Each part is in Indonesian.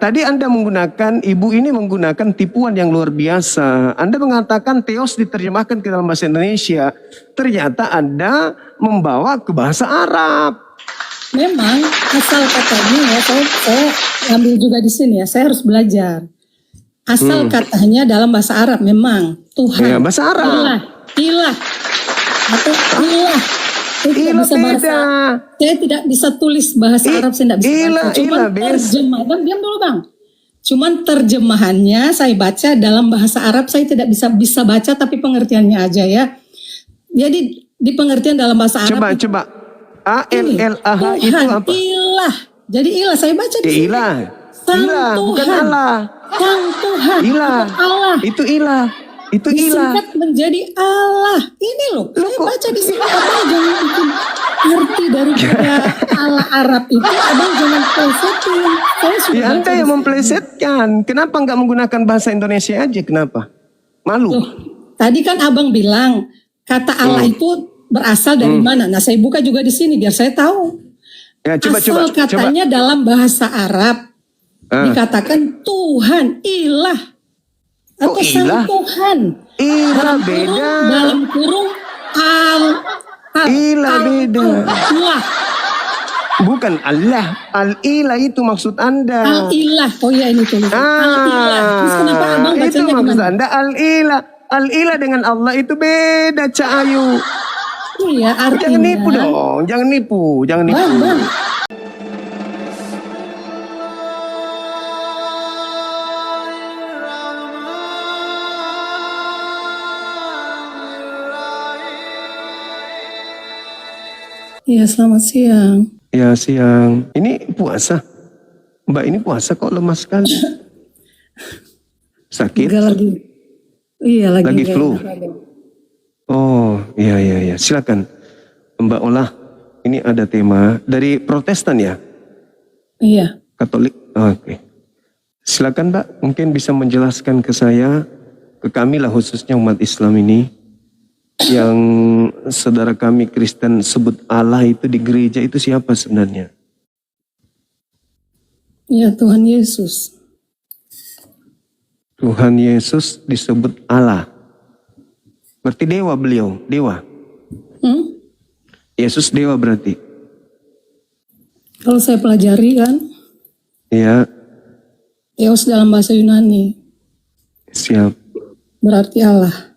Tadi Anda menggunakan, Ibu ini menggunakan tipuan yang luar biasa. Anda mengatakan teos diterjemahkan ke dalam bahasa Indonesia. Ternyata Anda membawa ke bahasa Arab. Memang asal katanya ya, saya ambil juga di sini ya, saya harus belajar. Asal katanya dalam bahasa Arab memang Tuhan. Ya, bahasa Arab. Ilah. Atau ilah. Saya tidak Ilah bisa bahasa. beda. Saya tidak bisa tulis bahasa Arab, saya tidak bisa baca. Cuman terjemah, Bang, diam dulu Bang. Cuman terjemahannya saya baca dalam bahasa Arab, saya tidak bisa baca tapi pengertiannya aja ya. Jadi di pengertian dalam bahasa Arab. Coba. A-L-L-A-H itu apa? Ilah. Jadi ilah saya baca di sini. Ilah. Sang Ilah, Tuhan. bukan Allah. Sang Tuhan. Ilah. Bukan Allah. Itu ilah. Itu ilah. Disingkat menjadi Allah. Ini loh, saya baca di sini. Abang jangan bikin arti daripada Allah Arab itu. Abang jangan plesetin. Saya sudah Ya, Anda yang memplesetkan. Kenapa nggak menggunakan bahasa Indonesia aja? Kenapa? Malu. Loh, tadi kan abang bilang kata Allah itu berasal dari mana? Nah, saya buka juga di sini biar saya tahu. Ya, Asal katanya dalam bahasa Arab dikatakan Tuhan, ilah. Atau sang Tuhan. Ilah beda. Dalam kurung Ilah beda. Allah. Bukan Allah. Al-ilah itu maksud Anda. Al-ilah. Oh iya ini tulisan. Al-ilah. Terus kenapa abang bacanya itu maksud gimana? Anda al-ilah. Al-ilah dengan Allah itu beda, Cak Ayu. Iya artinya. Jangan nipu dong. Jangan nipu. Bang. Iya, selamat siang. Ya, siang. Ini puasa. Mbak ini puasa kok lemas sekali. Sakit? Enggak lagi. Iya, lagi flu. Oh, iya. Silakan. Mbak Olah, ini ada tema dari Protestan ya? Iya. Katolik. Oke. Silakan Mbak, mungkin bisa menjelaskan ke saya, ke kami lah khususnya umat Islam ini, yang saudara kami Kristen sebut Allah itu di gereja itu siapa sebenarnya? Ya, Tuhan Yesus. Tuhan Yesus disebut Allah. Berarti dewa beliau, dewa. Yesus dewa berarti. Kalau saya pelajari kan, Ya. Theos dalam bahasa Yunani Siap. berarti Allah.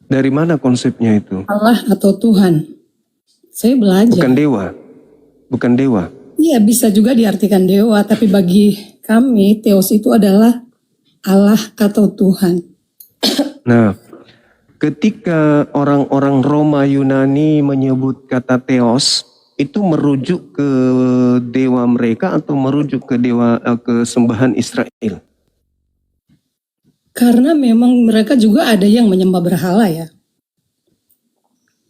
Dari mana konsepnya itu? Allah atau Tuhan. Saya belajar. Bukan dewa. Iya, bisa juga diartikan dewa, tapi bagi kami Theos itu adalah Allah atau Tuhan. Nah, ketika orang-orang Roma Yunani menyebut kata Theos, itu merujuk ke dewa mereka atau merujuk ke dewa ke sembahan Israel? Karena memang mereka juga ada yang menyembah berhala ya.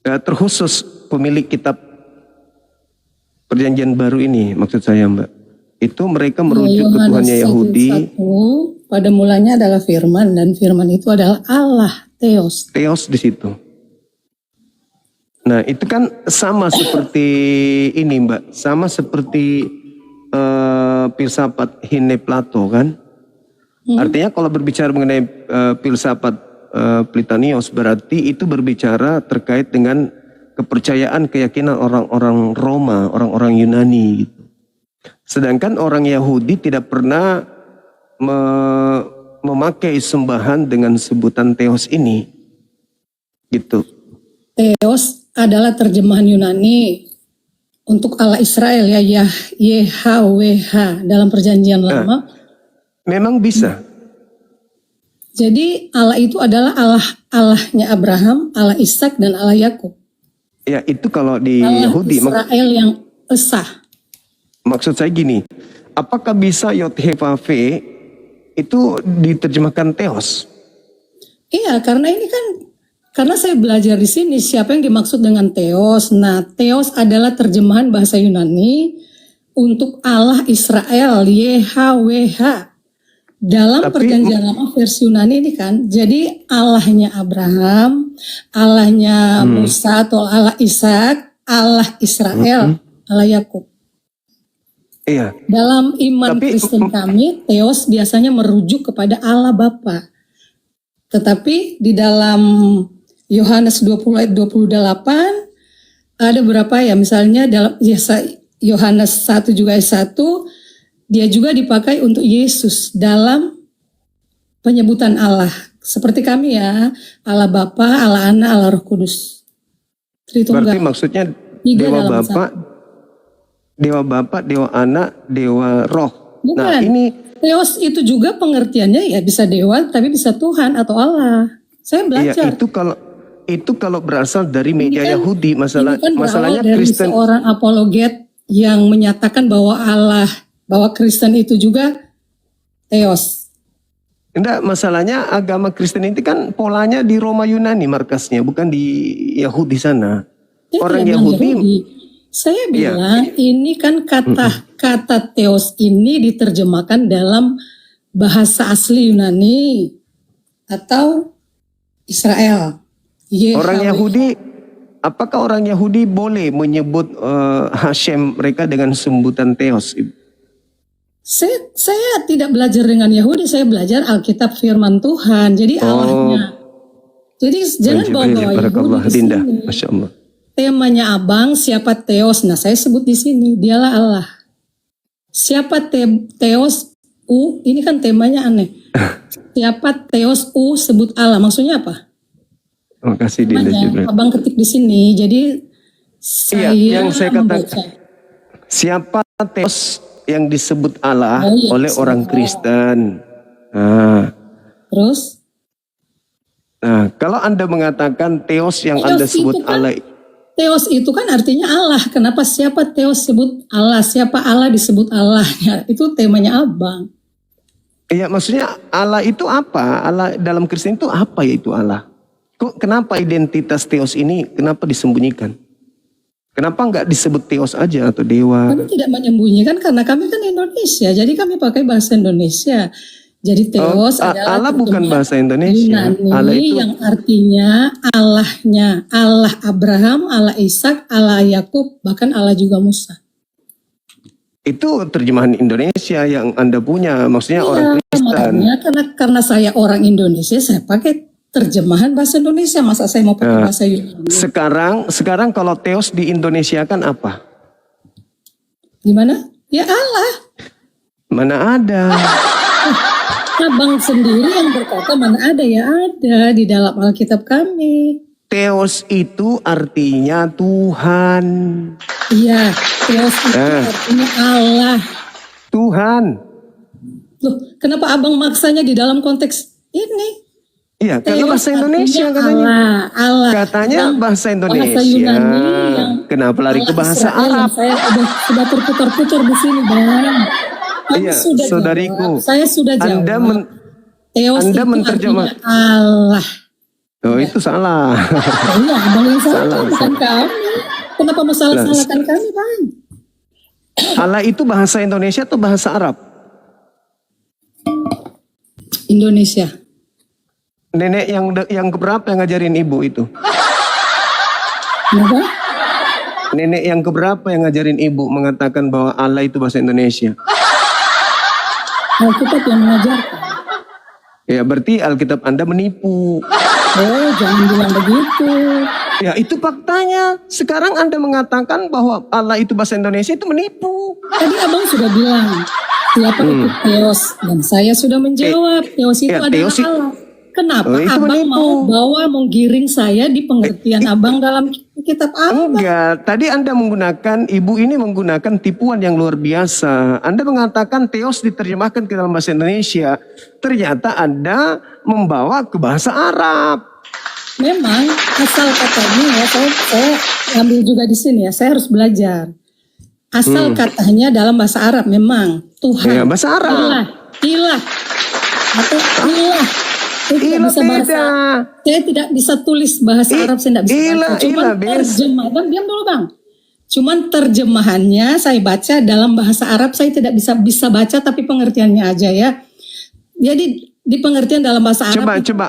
Terkhusus pemilik kitab Perjanjian Baru ini, maksud saya Mbak. Itu mereka merujuk ke Tuhannya Yahudi. 1:1, pada mulanya adalah firman, dan firman itu adalah Allah, Theos. Theos di situ. Nah itu kan sama seperti ini Mbak. Sama seperti filsafat Hine Plato kan. Artinya kalau berbicara mengenai filsafat Plotinus berarti itu berbicara terkait dengan kepercayaan keyakinan orang-orang Roma, orang-orang Yunani gitu. Sedangkan orang Yahudi tidak pernah memakai sembahan dengan sebutan Theos ini. Gitu. Theos adalah terjemahan Yunani untuk Allah Israel ya, YHWH dalam perjanjian lama. Memang bisa. Jadi Allah itu adalah Allahnya Abraham, Allah Ishak dan Allah Yakub. Ya itu kalau di Allah Yahudi. Israel yang esa. Maksud saya gini, apakah bisa Yod-Heh-Vav-He itu diterjemahkan Theos? Iya, karena ini kan, karena saya belajar di sini siapa yang dimaksud dengan Theos. Nah, Theos adalah terjemahan bahasa Yunani untuk Allah Israel, YHWH. Dalam perjanjian lama versi Yunani ini kan, jadi Allahnya Abraham, Allahnya Musa atau Allah Ishak, Allah Israel, Allah Yakub. Iya. Dalam iman Tapi Kristen kami, Theos biasanya merujuk kepada Allah Bapa. Tetapi di dalam Yohanes 20 ayat 28 ada berapa ya, misalnya dalam Yohanes 1 juga ayat 1, dia juga dipakai untuk Yesus dalam penyebutan Allah. Seperti kami ya, Allah Bapa, Allah Anak, Allah Roh Kudus. Tritunggal. berarti maksudnya Tiga Dewa dalam Bapa, Dewa Bapa, Dewa Anak, Dewa Roh. Bukan. Nah ini Theos itu juga pengertiannya ya bisa dewa, tapi bisa Tuhan atau Allah. Saya iya, belajar. itu kalau berasal dari media Ini kan- Yahudi, Ini kan masalahnya berawal dari Kristen. seorang apologet yang menyatakan bahwa bahwa Kristen itu juga Theos. Enggak, masalahnya agama Kristen itu kan polanya di Roma Yunani markasnya, bukan di Yahudi sana. Saya Orang tidak bilang Yahudi, Saya Iya. bilang ini kan kata Theos ini diterjemahkan dalam bahasa asli Yunani atau Israel. orang YHWH. Yahudi, apakah orang Yahudi boleh menyebut Hashem mereka dengan sebutan Theos? Saya tidak belajar dengan Yahudi, saya belajar Alkitab Firman Tuhan. Jadi Allahnya. Jadi jangan bawa-bawa Barakallah, Yahudi di Dinda. sini. Masya Allah. Temanya abang siapa Theos? Nah saya sebut di sini dialah Allah. Siapa Theos U? Ini kan temanya aneh. Siapa Theos U sebut Allah? Maksudnya apa? Terima kasih Dinda Temanya Jibril. abang ketik di sini. Jadi saya Iya, yang saya membaca. katakan, siapa Theos yang disebut Allah Oh, iya, oleh orang siapa? Kristen? Terus Nah, kalau Anda mengatakan Theos yang Theos Anda sebut itu kan- Allah, Theos itu kan artinya Allah. Kenapa siapa Theos sebut Allah? Siapa Allah disebut Allah? Ya, itu temanya abang. iya maksudnya Allah itu apa? Allah dalam Kristen itu apa ya itu Allah? Kenapa identitas Theos ini kenapa disembunyikan? Kenapa nggak disebut Theos aja atau dewa? Kami tidak menyembunyikan karena kami kan Indonesia. Jadi kami pakai bahasa Indonesia. Jadi Theos adalah Allah bukan terjemahan bahasa Indonesia. Yunani Allah itu yang artinya Allahnya. Allah Abraham, Allah Ishak, Allah Yakub, bahkan Allah juga Musa. itu terjemahan Indonesia yang Anda punya. Maksudnya orang Kristen. Makanya karena saya orang Indonesia, saya pakai terjemahan bahasa Indonesia. Masa saya mau pakai bahasa Yunani? Sekarang kalau Theos di Indonesia kan apa? Gimana? Ya Allah. Mana ada? Abang sendiri yang berkata mana ada, ya ada di dalam Alkitab kami. Theos itu artinya Tuhan. Iya, Theos itu artinya Allah. Tuhan. Loh, kenapa abang maksanya di dalam konteks ini? Iya, karena Theos bahasa Indonesia artinya katanya. Allah. Katanya Yang bahasa Indonesia. Bahasa Yunani yang Kenapa lari ke Allah bahasa Israel yang Arab? saya sudah terputar-putar di sini, Bang. Kamu Iya, sudah saudariku. jawab, saya sudah jawab. Theos Anda itu menterjemah- artinya Allah. Oh itu salah. Iya, abang yang salah, Salah, bukan kami. Kenapa mau salah-salahkan kami, Bang? Allah itu bahasa Indonesia atau bahasa Arab? Indonesia. Nenek yang keberapa yang ngajarin ibu itu? Kenapa? Nenek yang keberapa yang ngajarin ibu mengatakan bahwa Allah itu bahasa Indonesia? Alkitab yang mengajarkan. Ya berarti Alkitab Anda menipu. Oh, jangan bilang begitu. Ya itu faktanya. Sekarang Anda mengatakan bahwa Allah itu bahasa Indonesia itu menipu. Tadi abang sudah bilang, siapa itu Theos? Dan saya sudah menjawab, Theos itu ya, adalah Theos itu- Allah. Kenapa Oh, itu abang menipu. mau giring saya di pengertian abang dalam kitab abang? Enggak, tadi Anda menggunakan, ibu ini menggunakan tipuan yang luar biasa. Anda mengatakan Theos diterjemahkan ke dalam bahasa Indonesia. Ternyata Anda membawa ke bahasa Arab. Memang asal katanya ya, saya ambil juga di sini ya, saya harus belajar. Asal katanya dalam bahasa Arab memang Tuhan. Ya, bahasa Arab. Ilah. Atau ilah. Saya tidak Ilah bisa bahasa. beda. Saya tidak bisa tulis bahasa Arab, saya tidak bisa ilah, baca. Cuman ilah, bes. terjemahan, diam dulu Bang. Cuman terjemahannya saya baca dalam bahasa Arab, saya tidak bisa baca tapi pengertiannya aja ya. Jadi di pengertian dalam bahasa Arab Coba.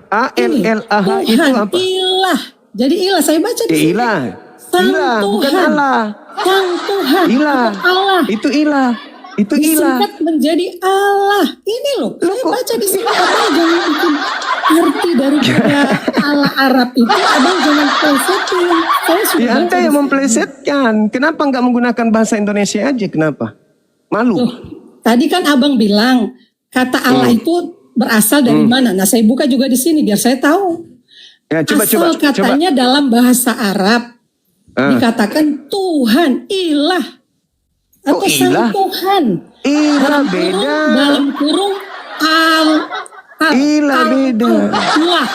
A-L-L-A-H itu Tuhan, apa? ilah. Jadi ilah saya baca di sini. Ilah. Sang Ilah, bukan Tuhan. Allah. Sang Tuhan, Ilah. atau Allah. Itu ilah. Itu ilah. Disingkat menjadi Allah. Ini loh, saya kok- baca di sini. Abang jangan bikin arti daripada Allah Arab itu. Abang jangan plesetin. Saya sudah Ya, Anda baca yang di sini. memplesetkan. Kenapa nggak menggunakan bahasa Indonesia aja? Kenapa? Malu. Tuh, tadi kan abang bilang kata Allah itu berasal dari mana? Nah, saya buka juga di sini biar saya tahu. Ya, coba. Asal katanya dalam bahasa Arab dikatakan Tuhan, ilah, atau Kok sang ilah? Tuhan. Ilah beda. Dalam kurung al Ilah beda. Allah,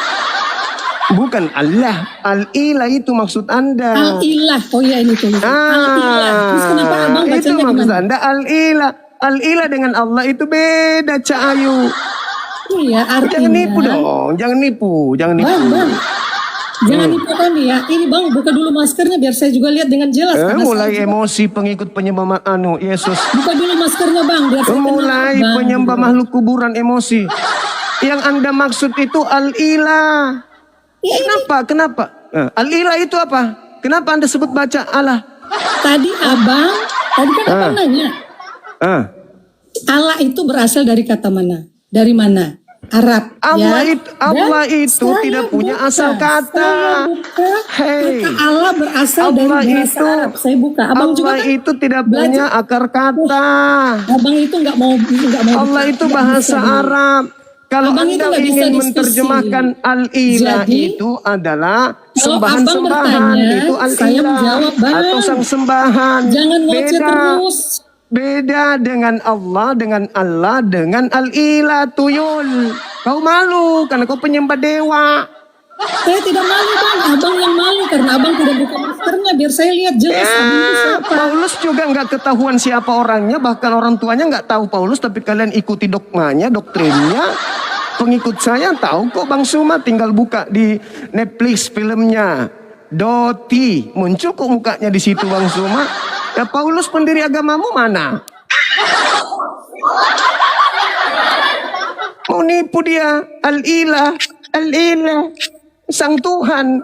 Bukan Allah. Al-ilah itu maksud Anda. al-ilah. Oh iya, ini tulisan al-ilah. Terus kenapa abang itu bacanya maksud gimana? Anda al-ilah. Al-ilah dengan Allah itu beda, Cak Ayu. Iya, artinya. Jangan nipu dong, jangan nipu. Bang. Jangan nipu kami ya. Ini bang, buka dulu maskernya biar saya juga lihat dengan jelas. Karena Mulai saya- emosi pengikut penyembah Yesus. Buka dulu maskernya bang, biar saya kenal, Mulai Bang. penyembah makhluk kuburan emosi. Yang Anda maksud itu al-ilah. Ya, ini Kenapa? Al-ilah itu apa? Kenapa Anda sebut baca Allah? tadi kan abang nanya. Ah. Allah itu berasal dari kata mana? Dari mana? Arab. Allah ya. Allah Dan itu saya tidak punya buka, asal kata. Saya buka, Hey. kata Allah berasal Allah dari bahasa itu- Arab. Saya buka. Abang juga Allah kan itu tidak belajar. punya akar kata. Abang itu nggak mau. Allah itu bahasa Arab. Kalau Abang itu Anda nggak bisa ingin diskusi. menerjemahkan al-ilah Jadi, itu adalah kalau sembahan-sembahan, abang bertanya, itu saya al-ilah menjawab, Bang. atau sang sembahan. Jangan ngoceh terus. Beda dengan Allah, dengan al-ilah, tuyul. Kau malu karena kau penyembah dewa. Saya tidak malu bang, abang yang malu karena abang tidak buka maskernya biar saya lihat jelas abang itu siapa. Paulus juga nggak ketahuan siapa orangnya, bahkan orang tuanya nggak tahu Paulus, tapi kalian ikuti dogmanya, doktrinnya. Pengikut saya tahu kok Bang Suma, tinggal buka di Netflix filmnya Doti, muncul kok mukanya di situ Bang Suma. Ya Paulus pendiri agamamu mana? Mau nipu dia, al-ilah, sang Tuhan.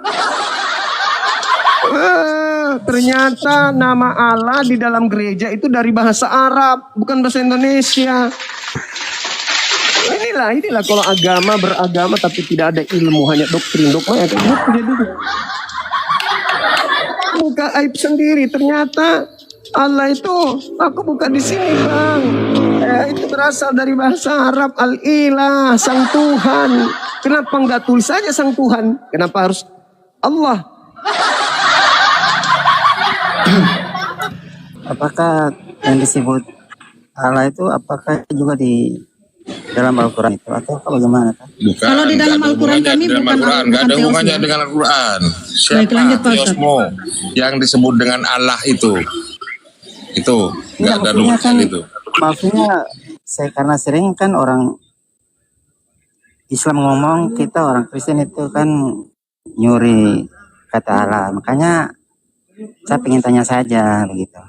Ternyata nama Allah di dalam gereja itu dari bahasa Arab, bukan bahasa Indonesia. Inilah kalau agama beragama tapi tidak ada ilmu, hanya doktrin, dogma ya kayak gitu jadi. Buka aib sendiri, ternyata Allah itu aku buka di sini bang. Itu berasal dari bahasa Arab, al-ilah, sang Tuhan. Kenapa nggak tulis saja sang Tuhan? Kenapa harus Allah? Apakah yang disebut Allah itu apakah juga di dalam Al-Quran itu atau bagaimana? Bukan, Kalau di dalam nggak ada Al-Quran hubungannya kami dengan bukan Al-Quran, nggak ada teosmu. hubungannya dengan Al-Quran. Baik, lanjut, Siapa Pak Ustadz. teosmu yang disebut dengan Allah itu nggak ada maksudnya hubungan itu. Maksudnya saya karena sering kan orang Islam ngomong, kita orang Kristen itu kan nyuri kata Allah, makanya saya ingin tanya saja begitu.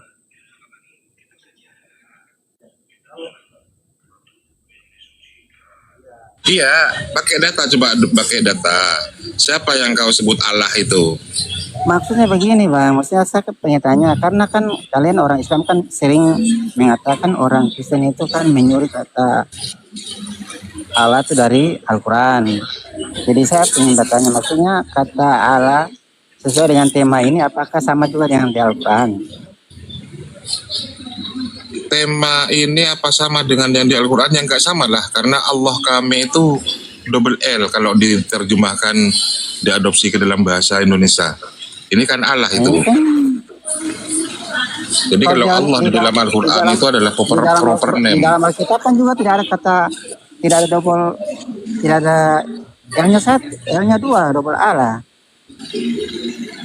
Iya, pakai data, coba pakai data. Siapa yang kau sebut Allah itu? Maksudnya begini bang, maksudnya saya pengen tanya karena kan kalian orang Islam kan sering mengatakan orang Kristen itu kan menyuri kata Allah itu dari Al-Quran. Jadi saya ingin bertanya, maksudnya kata Allah sesuai dengan tema ini apakah sama juga dengan di Al-Quran? Tema ini apa sama dengan yang di Al-Quran? Yang nggak sama lah, karena Allah kami itu double L kalau diterjemahkan, diadopsi ke dalam bahasa Indonesia. Ini kan Allah itu. Jadi kalau Allah di dalam Al-Quran itu adalah proper Di name. dalam Alkitab kan juga tidak ada kata, tidak ada double, tidak ada L-nya satu, L-nya dua, double Allah.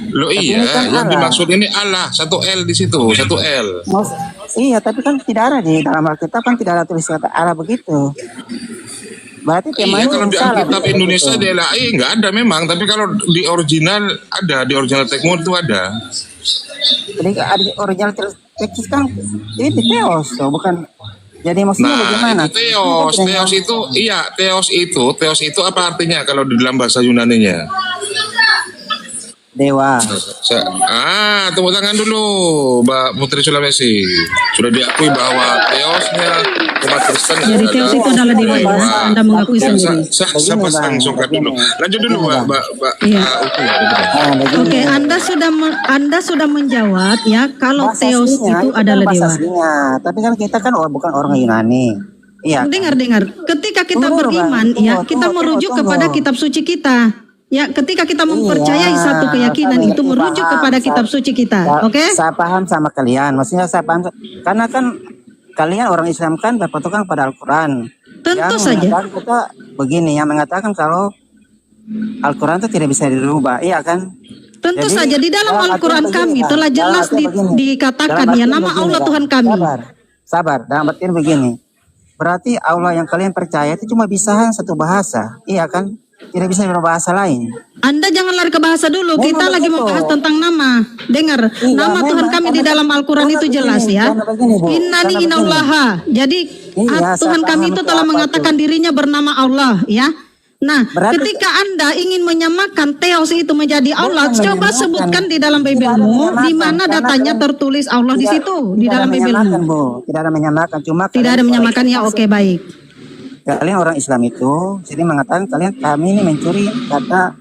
Loh Tapi iya, ini kan yang Allah. dimaksud ini Allah, satu L di situ, satu L. Iya, tapi kan tidak ada di dalam Alkitab kan tidak ada tulis kata Allah begitu. Berarti tema Iya, ini kalau di salah, Alkitab begitu. Indonesia di LAI nggak ada memang, tapi kalau di original ada, di original Tekmur itu ada. Jadi ada original teks kan ini teos, so, bukan. Jadi maksudnya bagaimana? Nah, itu teos itu apa artinya kalau di dalam bahasa Yunaninya? dewa. Tepuk tangan dulu Mbak Putri Sulawesi. Sudah diakui bahwa teosnya umat Kristen Jadi teos itu adalah dewa ya. Anda mengakui sendiri. Saya pasang songkat dulu. Lanjut dulu Mbak Iya. Uti. Oke, Anda sudah menjawab ya kalau Bahasa teos aslinya, itu kan adalah bahasa dewa. aslinya. Tapi kan kita kan bukan orang Yunani. Iya. Dengar. Ketika kita Tunggu, beriman Bang. ya, Tunggu, kita tunggu, merujuk tunggu. kepada kitab suci kita. Ya, ketika kita mempercayai Iya, satu keyakinan saya itu ngerti, merujuk paham. kepada kitab suci kita. Oke? Saya paham sama kalian. Maksudnya saya paham. Karena kan kalian orang Islam kan berpegang pada Al-Quran. Tentu Yang saja. mengatakan kita begini, yang mengatakan kalau Al-Quran itu tidak bisa dirubah. Iya kan? Tentu Jadi, saja di dalam dalam Al-Quran artian kami begini, telah Bang. jelas Dalam artian begini. dikatakan Dalam ya artian nama begini, Allah Bang. Tuhan kami. Sabar. Dalam artian begini. Berarti Allah yang kalian percaya itu cuma bisa satu bahasa. Iya kan? Tidak bisa berbahasa lain. Anda jangan lari ke bahasa dulu. Memang Kita lagi begitu. membahas tentang nama. Dengar, Iya, nama Tuhan memang. kami di dalam Al-Quran Karena itu begini, jelas ya. karena begini, Bu. Innani Karena inallaha. Jadi Iya, Tuhan saya kami paham itu itu telah apa mengatakan itu. dirinya bernama Allah ya. Nah, Berarti- ketika Anda ingin menyamakan teos itu menjadi Allah, Bukan coba menyamakan. sebutkan di dalam Tidak ada Bibilmu menyamakan, di mana karena datanya kalian- tertulis Allah di situ di Tidak dalam ada menyamakan, Bibilmu. Bu. Tidak ada menyamakan. Cuma Tidak kalian ada orang menyamakan ya. Islam, Oke, baik. Kalian orang Islam itu jadi mengatakan kami ini mencuri kata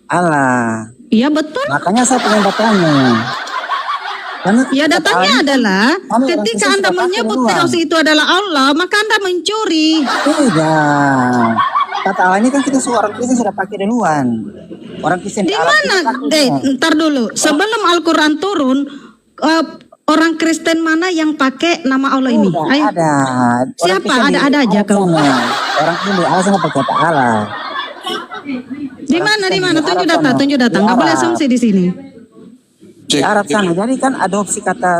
Allah. Iya betul. Makanya saya pengen bertanya. Karena Ya kata datanya Allah- adalah Kami orang ketika Kristen Anda sudah pakai menyebut duluan. teos itu adalah Allah, maka Anda mencuri. Tidak. Kata Allah ini kan kita orang Kristen sudah pakai duluan. Orang Kristen Di Arab mana? itu pakai. Ntar dulu. Sebelum Al-Quran turun, orang Kristen mana yang pakai nama Allah ini? Udah Ayo. ada. Orang Siapa? Kristen Ada di aja Arab kau. sana. Orang Kristen di Arab sana pakai kata Allah. Di mana? Di mana? Di Tunjuk Arab data. sana. Tunjuk data. Di Nggak boleh Arab. asumsi di sini. Di Arab sana. Jadi kan adopsi kata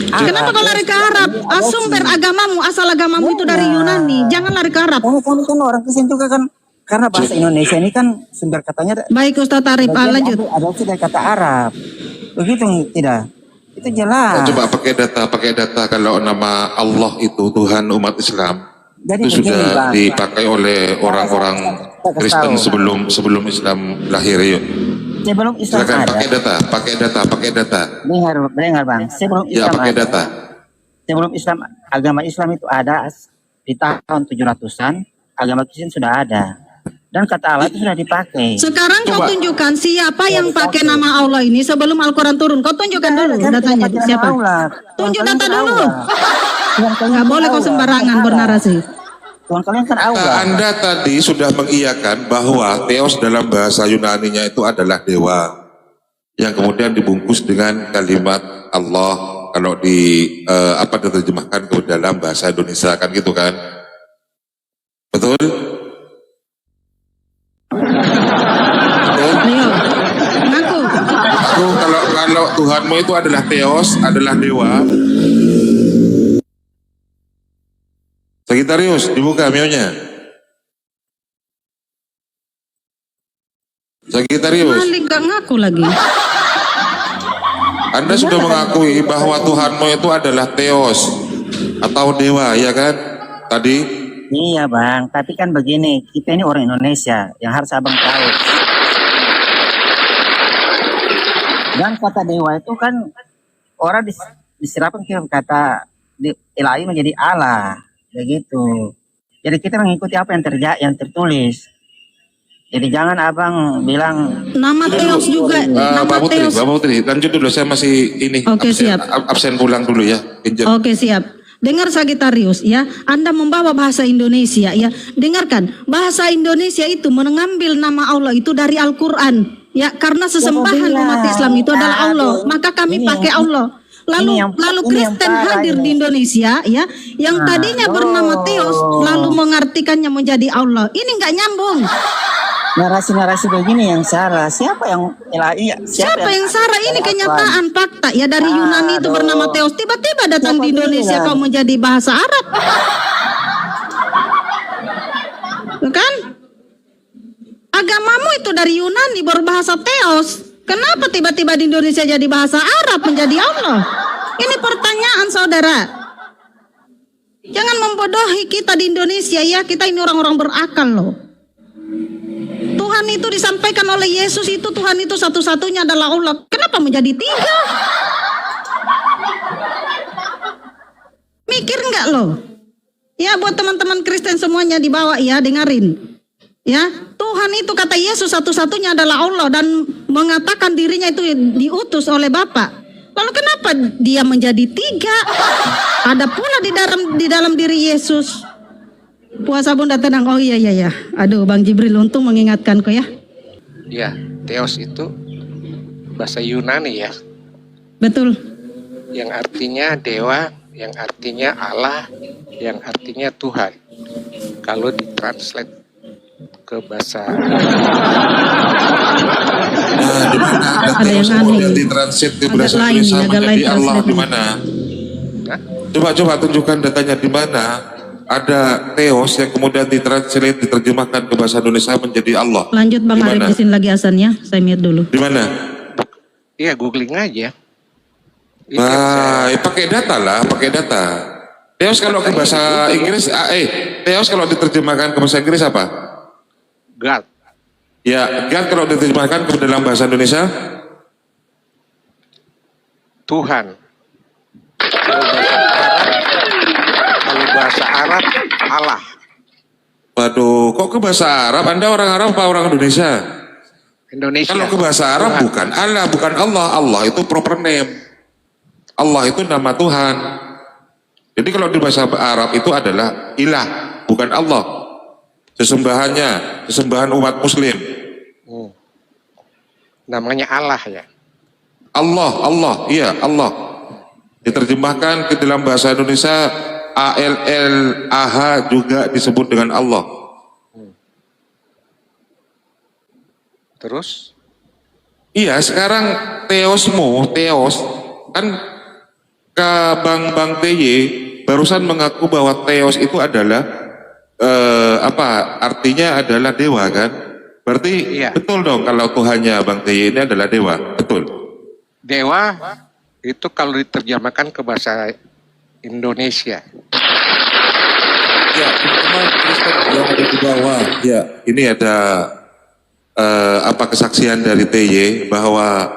Arab. Kenapa kau lari ke Arab? Sumber agamamu, asal agamamu itu dari Yunani. Jangan lari ke Arab. Kami kan orang Kristen juga kan karena bahasa Indonesia ini kan sumber katanya Baik Ustaz Arif, lanjut. adopsi dari kata Arab. Begitu tidak? Itu jelas. Coba pakai data kalau nama Allah itu Tuhan umat Islam Jadi itu begini, sudah Bang. dipakai oleh orang-orang Saya kasih Kristen tahu. sebelum Islam lahir. Yuk, Sebelum Islam silakan ada. pakai data. Dengar Bang. Sebelum Ya Islam pakai ada. data. Sebelum Islam, agama Islam itu ada di tahun 700-an, agama Kristen sudah ada. Dan kata Allah itu sudah dipakai. Sekarang kau Coba. tunjukkan siapa yang pakai nama Allah ini sebelum Al-Quran turun. Kau tunjukkan dulu Kan datanya. tidak pakai Siapa? nama Allah. Tunjuk Tuhan data kalian kan dulu. Allah. Tuhan kalian Nggak kan boleh kau Allah, sembarangan bukan bernarasi. Allah. Tuhan kalian kan Allah. Anda tadi sudah mengiyakan bahwa Theos dalam bahasa Yunaninya itu adalah dewa yang kemudian dibungkus dengan kalimat Allah kalau diterjemahkan ke dalam bahasa Indonesia kan gitu kan? Betul? Betul? Ayo, ngaku. Aku kalau Tuhanmu itu adalah Theos, adalah dewa. Sagittarius, dibuka mionya. Sagittarius, Malik gak ngaku lagi. Anda sudah mengakui bahwa Tuhanmu itu adalah Theos atau dewa, ya kan? Tadi Iya Bang, tapi kan begini, kita ini orang Indonesia yang harus abang tahu. Dan kata dewa itu kan orang diserapkan ke kata ilahi menjadi Allah, begitu. Jadi kita mengikuti apa yang tertulis. Jadi jangan abang bilang Nama Theos juga. Nama Theos. Mbak Putri, lanjut dulu. Saya masih ini Oke, absen, siap. absen pulang dulu ya. Pinjam. Oke, siap. Dengar Sagittarius ya, Anda membawa bahasa Indonesia ya. Dengarkan, bahasa Indonesia itu mengambil nama Allah itu dari Al-Qur'an ya, karena sesembahan umat Islam itu adalah Allah, maka kami pakai Allah. Lalu Kristen hadir di Indonesia ya, yang tadinya bernama Theos lalu mengartikannya menjadi Allah. Ini nggak nyambung. narasi-narasi begini yang salah. Siapa yang ilahi? Siapa yang salah? Ini kenyataan fakta ya, dari Yunani itu bernama Theos, tiba-tiba datang di Indonesia kau menjadi bahasa Arab. Kan? Agamamu itu dari Yunani berbahasa Theos. Kenapa tiba-tiba di Indonesia jadi bahasa Arab menjadi Allah? Ini pertanyaan saudara. Jangan membodohi kita di Indonesia ya. Kita ini orang-orang berakal loh. Tuhan itu disampaikan oleh Yesus itu, Tuhan itu satu-satunya adalah Allah. Kenapa menjadi 3? Mikir nggak loh? Ya, buat teman-teman Kristen semuanya di bawah ya, dengerin. Ya, Tuhan itu kata Yesus satu-satunya adalah Allah dan mengatakan dirinya itu diutus oleh Bapa. Lalu kenapa dia menjadi 3? Ada pula di dalam diri Yesus. Puasa Bunda tenang. Oh iya. Aduh, Bang Jibril untung mengingatkanku ya. Ya, Theos itu bahasa Yunani ya, Betul. yang artinya dewa, yang artinya Allah, yang artinya Tuhan. Kalau ditranslate ke bahasa Nah, di mana ada Ada yang Theos aneh. kemudian ditranslate ke Agak bahasa lain Indonesia nih, agak lain menjadi Allah, di translate-nya. mana? Hah? Coba tunjukkan datanya di mana ada Theos yang kemudian ditranslate, diterjemahkan ke bahasa Indonesia menjadi Allah. Lanjut Bang Di Arif, mana? di sini lagi asannya. Saya mute dulu. Di mana? Iya, googling aja. Itu yang saya- Pakai data lah, pakai data. Theos kalau ke bahasa Inggris, Theos kalau diterjemahkan ke bahasa Inggris apa? God. Ya, God kalau diterjemahkan ke dalam bahasa Indonesia, Tuhan. Kalau bahasa Arab Allah. waduh, kok ke bahasa Arab? Anda orang Arab apa orang Indonesia? Indonesia. Kalau ke bahasa Arab Tuhan. bukan Allah, bukan Allah. Allah itu proper name. Allah itu nama Tuhan. Jadi kalau di bahasa Arab itu adalah ilah, bukan Allah. Sesembahannya, sesembahan umat muslim. Namanya Allah ya. Allah, iya Allah. Diterjemahkan ke dalam bahasa Indonesia ALLAH juga disebut dengan Allah. Terus Iya, sekarang Theos kan ke Bang TY barusan mengaku bahwa Theos itu adalah artinya adalah dewa kan? Berarti Iya. betul dong kalau Tuhannya Bang TY ini adalah dewa, betul? dewa itu kalau diterjemahkan ke bahasa Indonesia. Ya, teman Kristen yang ada di bawah. Ya, ini ada kesaksian dari TY bahwa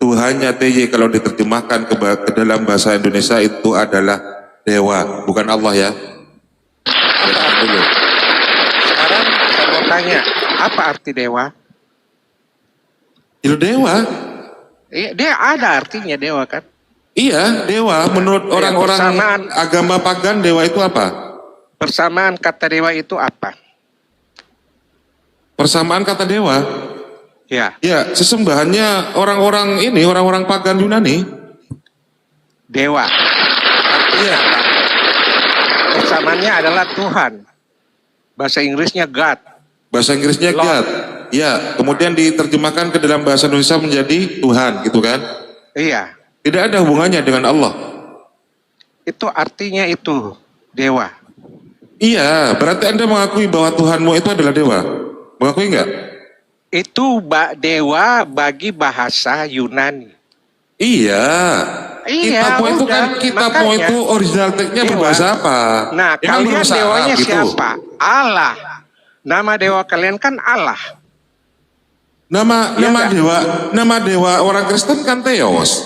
Tuhannya TY kalau diterjemahkan ke dalam bahasa Indonesia itu adalah dewa, bukan Allah ya. Dulu. Sekarang saya mau tanya, apa arti dewa? Itu dewa. Dia ada artinya dewa kan? Iya, dewa. Menurut orang-orang persamaan. agama pagan, dewa itu apa? Persamaan kata dewa itu apa? Persamaan kata dewa. Ya, Ya, sesembahannya orang-orang pagan Yunani. dewa. Artinya apa? Persamaannya adalah Tuhan. Bahasa Inggrisnya God. Bahasa Inggrisnya Lord. God. Ya, kemudian diterjemahkan ke dalam bahasa Indonesia menjadi Tuhan, gitu kan? Iya, Tidak ada hubungannya dengan Allah. itu artinya itu dewa. Iya, berarti Anda mengakui bahwa Tuhanmu itu adalah dewa. Mengakui enggak? Itu dewa bagi bahasa Yunani. Iya. Iya, Kitabmu itu kan, udah, kitabmu makanya. itu original text-nya Dewa. berbahasa apa? Nah, Emang kalian berbahasa dewanya Arab gitu? siapa? Allah. Nama dewa kalian kan Allah. Nama Iya nama enggak? nama dewa orang Kristen kan Theos.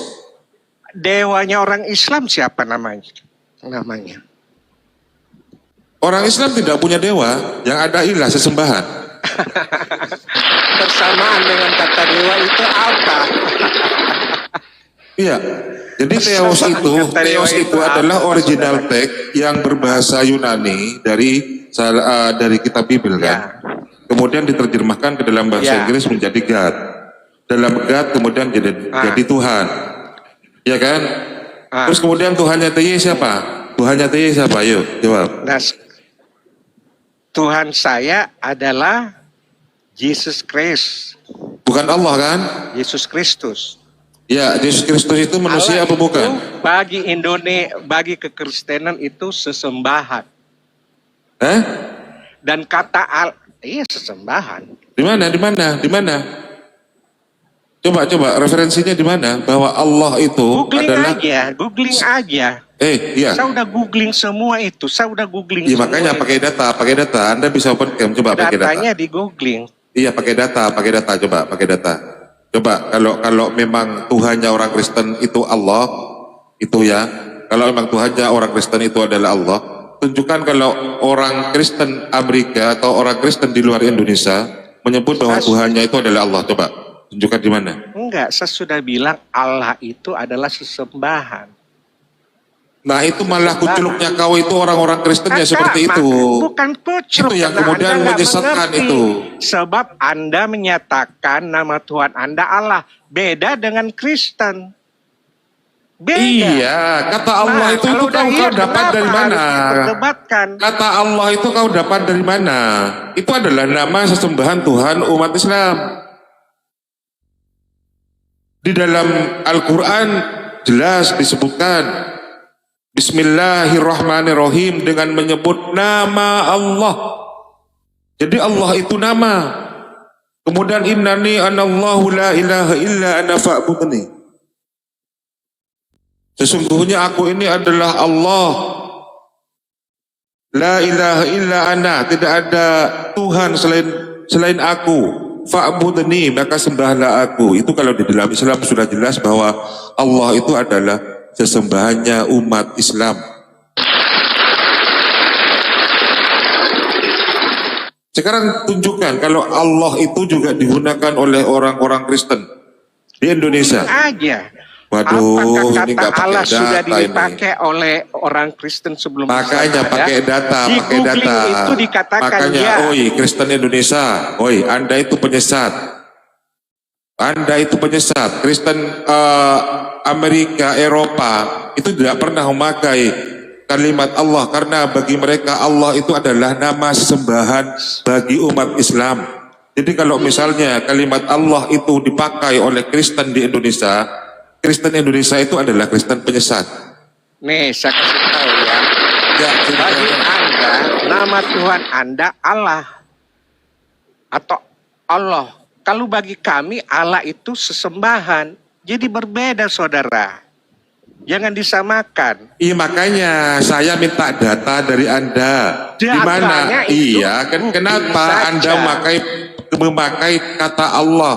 Dewanya orang Islam siapa namanya? Orang Islam tidak punya dewa, yang ada ilah sesembahan. Persamaan dengan kata dewa itu apa? Iya. Jadi Theos Kata dewa itu itu adalah apa, original saudara? text yang berbahasa Yunani dari kitab Bible kan. Ya. Kemudian diterjemahkan ke dalam bahasa Ya. Inggris menjadi God. Dalam God kemudian jadi Tuhan. Ya kan? Ah. Terus kemudian Tuhannya TY siapa? Tuhannya TY siapa? Ayo jawab. Nah, Tuhan saya adalah Jesus Christ. Bukan Allah kan? Yesus Kristus. Ya, Yesus Kristus itu manusia Allah apa itu bukan? bagi kekristenan itu sesembahan. Hah? Dan kata sesembahan. Di mana? Coba referensinya di mana? Bahwa Allah itu Googling aja. Iya. Saya udah googling semua itu. Iya makanya pakai data. Anda bisa open cam, coba pakai data. Datanya di googling. Iya, pakai data, coba pakai data. Coba kalau memang Tuhannya orang Kristen itu Allah, itu ya. Kalau memang Tuhannya orang Kristen itu adalah Allah, tunjukkan kalau orang Kristen Amerika atau orang Kristen di luar Indonesia menyebut bahwa Tuhannya itu adalah Allah. Coba tunjukkan di mana. Enggak, saya sudah bilang Allah itu adalah sesembahan. Nah itu malah kuculuknya kau itu orang-orang Kristen ya seperti itu. Bukan kuculuk. Itu yang karena kemudian Anda nggak menyesatkan mengerti. itu. Sebab Anda menyatakan nama Tuhan Anda Allah. Beda dengan Kristen. Beda. Iya, kata Allah itu kalau kau iya, dapat kenapa dari mana? harus diperdebatkan? Kata Allah itu kau dapat dari mana? Itu adalah nama sesembahan Tuhan umat Islam. Di dalam Al-Quran jelas disebutkan Bismillahirrahmanirrahim dengan menyebut nama Allah. Jadi Allah itu nama. Kemudian innani anallahu la ilaha illa ana fa'budni. Sesungguhnya aku ini adalah Allah. La ilaha illa ana, tidak ada Tuhan selain aku. Fa'budni, maka sembahlah aku. Itu kalau di dalam Islam sudah jelas bahwa Allah itu adalah sesembahannya umat Islam. Sekarang tunjukkan kalau Allah itu juga digunakan oleh orang-orang Kristen di Indonesia. Aja. Waduh, Apakah ini kata nggak pakai Allah sudah data dipakai oleh orang Kristen sebelum Makanya Islam ada? pakai data, Di pakai googling data. itu dikatakan Makanya, ya. oi Kristen Indonesia, oi Anda itu penyesat. Anda itu penyesat. Kristen Amerika, Eropa itu tidak pernah memakai kalimat Allah karena bagi mereka Allah itu adalah nama sesembahan bagi umat Islam. Jadi kalau misalnya kalimat Allah itu dipakai oleh Kristen di Indonesia, Kristen Indonesia itu adalah Kristen penyesat. Nih, saya kasih tahu ya. Ya, Bagi Anda, nama Tuhan Anda Allah atau Allah. Kalau bagi kami Allah itu sesembahan. Jadi berbeda, saudara. Jangan disamakan. Iya makanya saya minta data dari Anda. Di mana? Datanya itu Iya, googling kenapa saja. Anda memakai kata Allah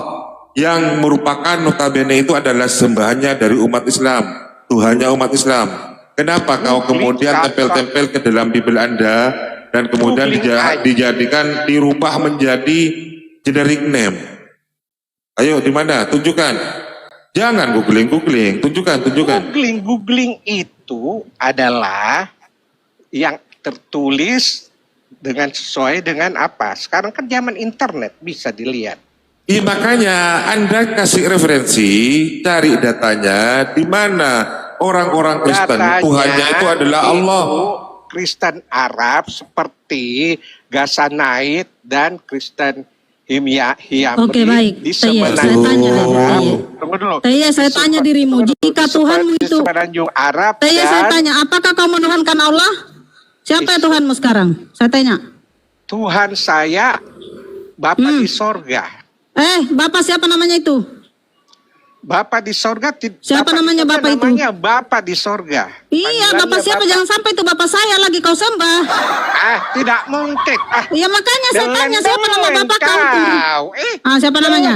yang merupakan notabene itu adalah sembahannya dari umat Islam, Tuhannya umat Islam. Kenapa kau kemudian tempel-tempel ke dalam Bible Anda dan kemudian dijadikan dirubah menjadi generic name? Ayo di mana? Tunjukkan. Jangan googling, tunjukkan. Googling itu adalah yang tertulis dengan sesuai dengan apa. Sekarang kan zaman internet bisa dilihat. Iya makanya Anda kasih referensi, cari datanya di mana orang-orang Kristen Tuhannya itu adalah Allah. Kristen Arab seperti Ghassanite dan Kristen Himyari. Oke, baik. Di Saya semenanjung tanya, Arab. Taya. Tunggu dulu. Saya tanya dirimu, jika Tuhanmu Di itu, semenanjung Arab saya dan tanya, apakah kau menuhankan Allah? Siapa Tuhanmu sekarang? Saya tanya. Tuhan saya Bapa di sorga. Bapak siapa namanya itu? Bapak di sorga. Siapa namanya Bapak itu? Namanya Bapak di sorga. Iya, Panggilannya Bapak siapa? Jangan sampai itu Bapak saya lagi kau sembah. Tidak mungkin. Ya makanya saya tanya siapa nama Bapak kau? Siapa namanya?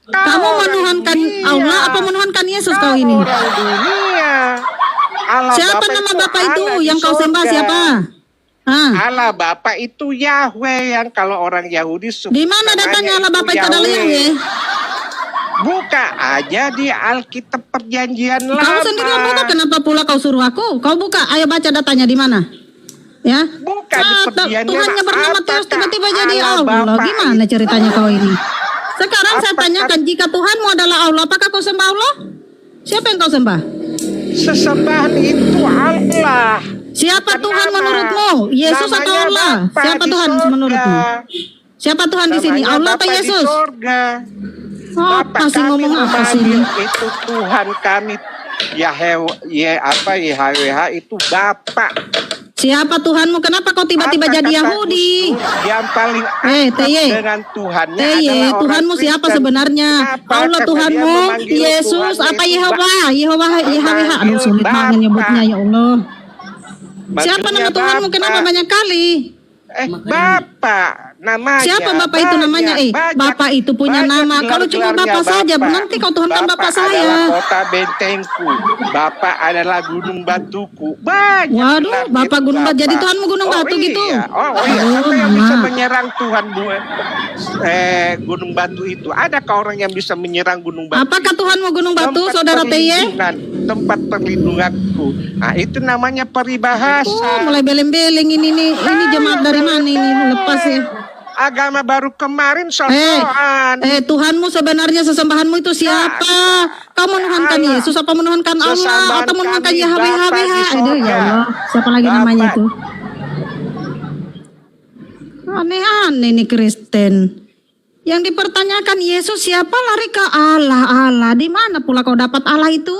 Kamu menuhankan Allah apa menuhankan Yesus kau ini? Orang dunia. Allah Siapa Bapa nama itu Bapak itu Allah di yang kau sembah sorga. siapa? Allah Bapa itu Yahweh yang kalau orang Yahudi suka. Di mana datanya Allah Bapa itu adalah Yahweh? Buka aja di Alkitab Perjanjian Lama. Kau sendiri yang buka, kenapa pula kau suruh aku? Kau buka, ayo baca datanya di mana? Ya. Buka di Perjanjian Tuhannya bernama Apakah Theos tiba-tiba jadi Allah Allah. Bapa Gimana ceritanya kau ini? Sekarang saya Apakah- tanyakan, jika Tuhanmu adalah Allah, apakah kau sembah Allah? Siapa yang kau sembah? Sesembahan itu Allah. Siapa Bukan Tuhan nama. menurutmu? Yesus atau Namanya Allah? Bapa Siapa di Tuhan sorga. menurutmu? Siapa Tuhan di sini? Namanya Allah apa Bapa di Yesus? sorga. Apa sih kami ngomong apa sih ini? memanggil itu Tuhan kami YHWH itu Bapak. Siapa Tuhanmu? Kenapa kau tiba-tiba Apa jadi kata Yahudi? Gus Dur? Yang paling akrab Teye. dengan Tuhannya Teye, adalah orang Tuhanmu siapa Kristen. sebenarnya? Kenapa? Allah Karena Tuhanmu, dia memanggil Yesus, Tuhannya apa itu Yehova? Aduh sulit Bapak. banget nyebutnya ya Allah. Siapa Manggilnya nama Tuhanmu? Bapak. Kenapa banyak kali? Bapak namanya. Siapa Bapak itu namanya? Bapak itu punya nama. Kalau cuma Bapak saja, nanti kau Tuhan kan Bapak adalah saya. kota bentengku. Bapak adalah gunung batuku. Banyak. Waduh, Bapak gunung batu. Jadi Tuhanmu gunung batu gitu? Iya. Iya. Siapa yang bisa menyerang Tuhan gunung batu itu? Adakah orang yang bisa menyerang gunung batu? Apakah Tuhanmu gunung batu, Tempat saudara TY? tempat perlindunganku. Nah, itu namanya peribahasa. Mulai beleng-beleng ini nih. Ini jemaat dari mana ini? Lepas ya. Agama baru kemarin sosokan. Tuhanmu sebenarnya sesembahanmu itu siapa? Kau menuhankan Yesus apa menuhankan Allah atau menuhankan Yahweh? Aduh ya Allah, siapa lagi namanya itu? Aneh-aneh nih Kristen. Yang dipertanyakan Yesus siapa, lari ke Allah. Allah, di mana pula kau dapat Allah itu?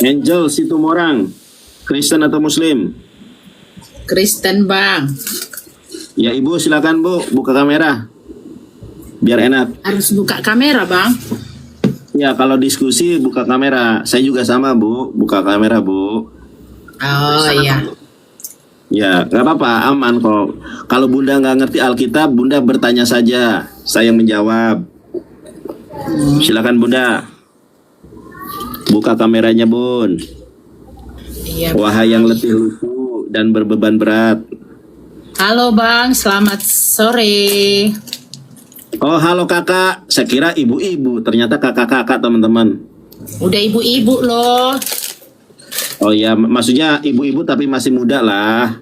Angel Situmorang, Kristen atau Muslim? Kristen bang. Ya ibu silakan bu, buka kamera biar enak. Harus buka kamera bang. Ya kalau diskusi buka kamera. Saya juga sama bu, buka kamera bu. Oh iya. Ya nggak apa-apa, aman kok. Kalau bunda nggak ngerti Alkitab, bunda bertanya saja, saya menjawab. Silakan bunda. Buka kameranya bun. Iya. Wahai yang letih lusuh dan berbeban berat. Halo bang, selamat sore. Oh halo kakak, saya kira ibu-ibu, ternyata kakak-kakak teman-teman. Udah ibu-ibu loh. Oh ya, maksudnya ibu-ibu tapi masih muda lah.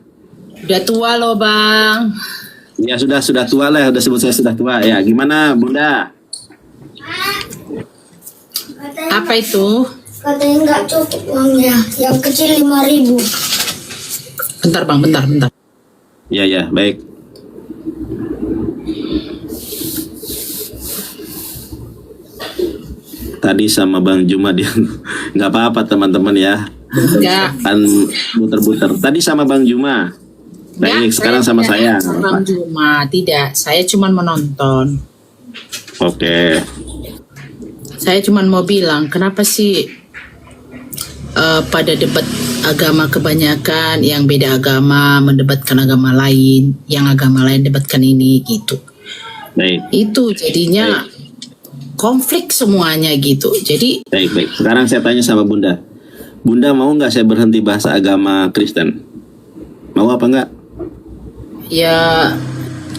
Udah tua loh bang. Ya sudah tua lah, udah sebut saya sudah tua. Ya gimana bunda? Apa itu? Katanya nggak cukup uangnya, yang kecil 5.000. Bentar bang, bentar. Ya baik. Tadi sama Bang Juma dia nggak apa-apa teman-teman ya. Enggak. Kan buter-buter. Tadi sama Bang Juma. Baik, sekarang sama saya. Bang Juma, tidak. Saya cuma menonton. Oke. Saya cuma mau bilang, kenapa sih pada debat agama kebanyakan yang beda agama mendebatkan agama lain, yang agama lain debatkan ini gitu. Baik. Itu jadinya konflik semuanya gitu. Jadi Baik. Sekarang saya tanya sama Bunda. Bunda mau nggak saya berhenti bahasa agama Kristen? Mau apa enggak? ya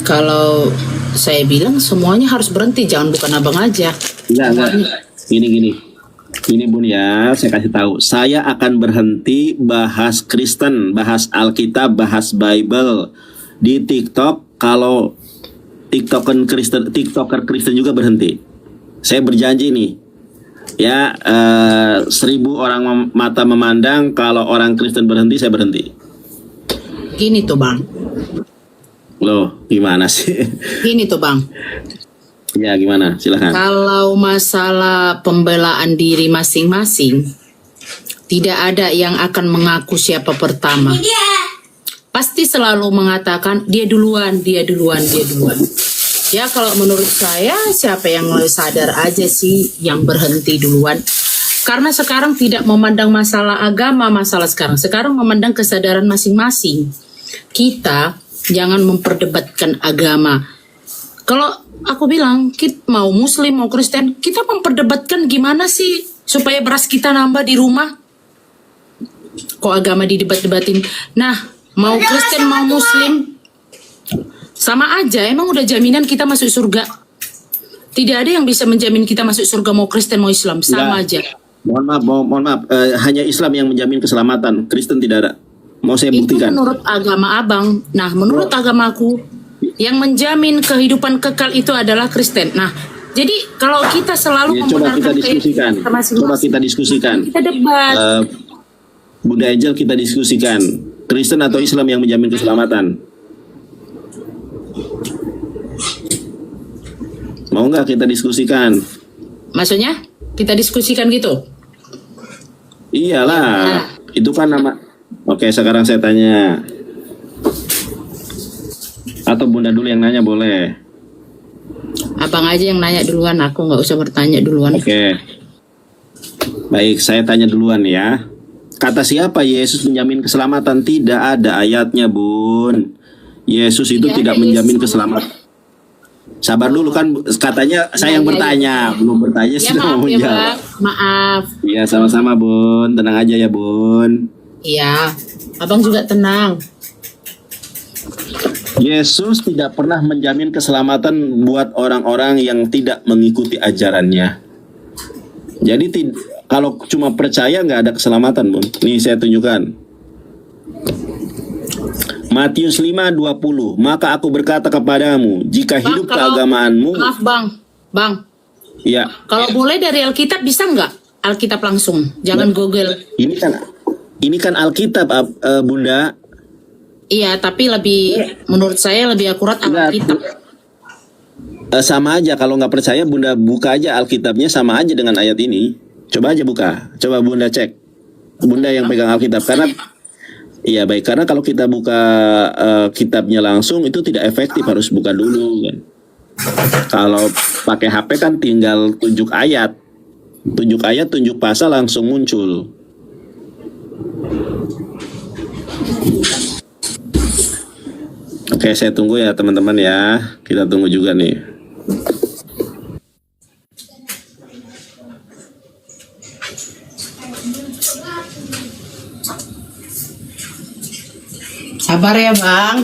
kalau saya bilang semuanya harus berhenti, jangan bukan abang aja. Enggak. Gini Bun ya, saya kasih tahu. Saya akan berhenti bahas Kristen, bahas Alkitab, bahas Bible di TikTok. Kalau TikToker Kristen juga berhenti. Saya berjanji nih. Ya, 1.000 orang mata memandang, kalau orang Kristen berhenti, saya berhenti. Gini tuh bang. Loh, gimana sih? Gini tuh bang. Ya, gimana? Silakan. Kalau masalah pembelaan diri masing-masing, tidak ada yang akan mengaku siapa pertama. Pasti selalu mengatakan dia duluan. Ya kalau menurut saya siapa yang sadar aja sih yang berhenti duluan. Karena sekarang tidak memandang masalah agama, masalah sekarang memandang kesadaran masing-masing. Kita jangan memperdebatkan agama. Kalau aku bilang, kita mau Muslim, mau Kristen, kita memperdebatkan gimana sih supaya beras kita nambah di rumah. Kok agama didebat-debatin? Nah, mau Kristen, mau Muslim, sama aja. Emang udah jaminan kita masuk surga? Tidak ada yang bisa menjamin kita masuk surga, mau Kristen, mau Islam. Sama aja. Mohon maaf. Hanya Islam yang menjamin keselamatan. Kristen tidak ada. Mau saya buktikan. Itu menurut agama abang. Nah, menurut agamaku, yang menjamin kehidupan kekal itu adalah Kristen. Nah, jadi kalau kita selalu coba kita membenarkan diskusikan. kita debat. Bunda Angel, kita diskusikan. Kristen atau Islam yang menjamin keselamatan? Mau nggak kita diskusikan? Maksudnya? Kita diskusikan gitu? Iyalah. Itu kan Oke, sekarang saya tanya. Atau Bunda dulu yang nanya boleh. Abang aja yang nanya duluan, aku nggak usah bertanya duluan. Oke. Baik, saya tanya duluan ya. Kata siapa Yesus menjamin keselamatan? Tidak ada ayatnya, Bun. Yesus itu tidak menjamin keselamatan. Sabar dulu kan, katanya saya yang bertanya, belum bertanya Ya sudah maaf mau ya jawab. Bang, maaf. Iya, sama-sama Bun. Tenang aja ya Bun. Iya, abang juga tenang. Yesus tidak pernah menjamin keselamatan buat orang-orang yang tidak mengikuti ajarannya. Jadi kalau cuma percaya nggak ada keselamatan, Bun. Nih saya tunjukkan. Matius 5:20. Maka aku berkata kepadamu, jika Bang, hidup keagamaanmu, maaf Bang. ya Kalau boleh dari Alkitab bisa nggak? Alkitab langsung, jangan Google. ini kan Alkitab, Bunda. Iya, tapi menurut saya lebih akurat Alkitab. Sama aja, kalau nggak percaya Bunda buka aja Alkitabnya, sama aja dengan ayat ini. Coba aja buka, coba Bunda cek. Bunda yang pegang Alkitab, karena iya baik, karena kalau kita buka kitabnya langsung itu tidak efektif, harus buka dulu kan. Kalau pakai HP kan tinggal tunjuk ayat, tunjuk pasal langsung muncul. Oke, saya tunggu ya teman-teman ya. Kita tunggu juga nih. Sabar ya Bang.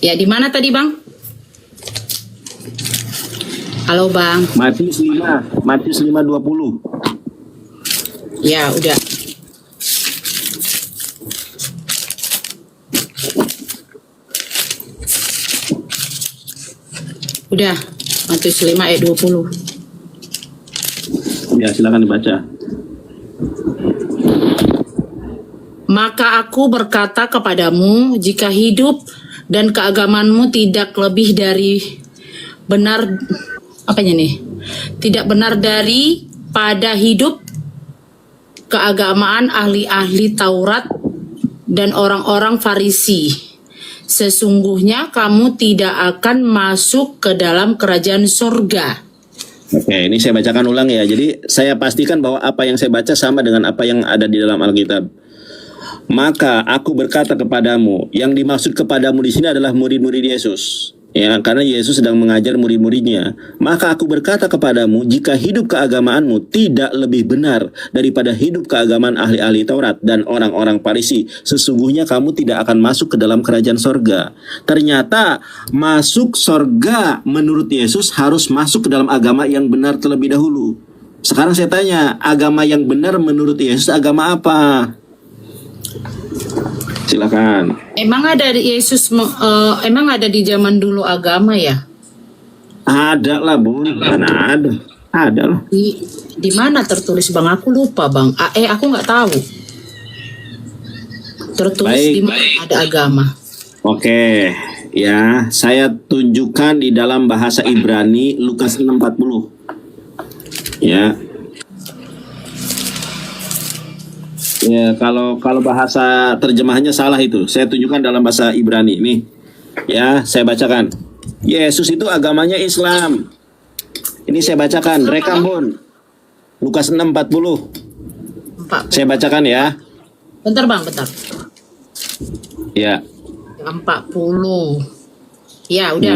Ya, di mana tadi Bang? Halo Bang. Matius 5:20. Ya, udah. Udah, Matius 5 ayat 20. Ya, silakan dibaca. Maka aku berkata kepadamu, jika hidup dan keagamanmu tidak lebih dari benar, apanya nih? Tidak benar daripada hidup keagamaan ahli-ahli Taurat dan orang-orang Farisi, sesungguhnya kamu tidak akan masuk ke dalam kerajaan surga. Oke, ini saya bacakan ulang ya. Jadi saya pastikan bahwa apa yang saya baca sama dengan apa yang ada di dalam Alkitab. Maka aku berkata kepadamu, yang dimaksud kepadamu di sini adalah murid-murid Yesus. Ya, karena Yesus sedang mengajar murid-muridnya. Maka aku berkata kepadamu, jika hidup keagamaanmu tidak lebih benar daripada hidup keagamaan ahli-ahli Taurat dan orang-orang Farisi, sesungguhnya kamu tidak akan masuk ke dalam kerajaan sorga. Ternyata masuk sorga menurut Yesus harus masuk ke dalam agama yang benar terlebih dahulu. Sekarang saya tanya, agama yang benar menurut Yesus agama apa? Silakan. Emang ada emang ada di zaman dulu agama ya? Ada lah Bun, mana ada? Ada lah. Di mana tertulis Bang? Aku lupa Bang. Aku nggak tahu. Tertulis di mana ada agama? Oke, ya saya tunjukkan di dalam bahasa Ibrani Lukas 6:40. Ya. Ya, kalau bahasa terjemahannya salah itu. Saya tunjukkan dalam bahasa Ibrani nih. Ya, saya bacakan. Yesus itu agamanya Islam. Ini saya bacakan, rekam Bun. Lukas 6:40. Saya bacakan ya. Bentar Bang, bentar. Ya. 40. Ya, udah.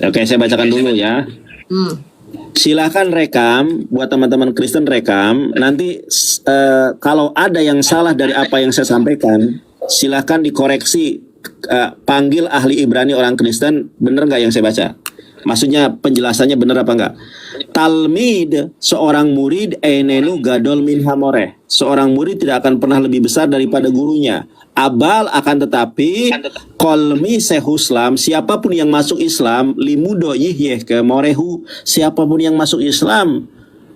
Oke, saya bacakan dulu ya. Silahkan rekam, buat teman-teman Kristen rekam. Nanti kalau ada yang salah dari apa yang saya sampaikan, silahkan dikoreksi. Panggil ahli Ibrani orang Kristen, benar nggak yang saya baca? Maksudnya penjelasannya benar apa enggak? Talmid, seorang murid, enenu gadol min hamoreh. Seorang murid tidak akan pernah lebih besar daripada gurunya. Abal akan tetapi kolmi sehuslam, siapapun yang masuk Islam, limudo yihyeh ke morehu, siapapun yang masuk Islam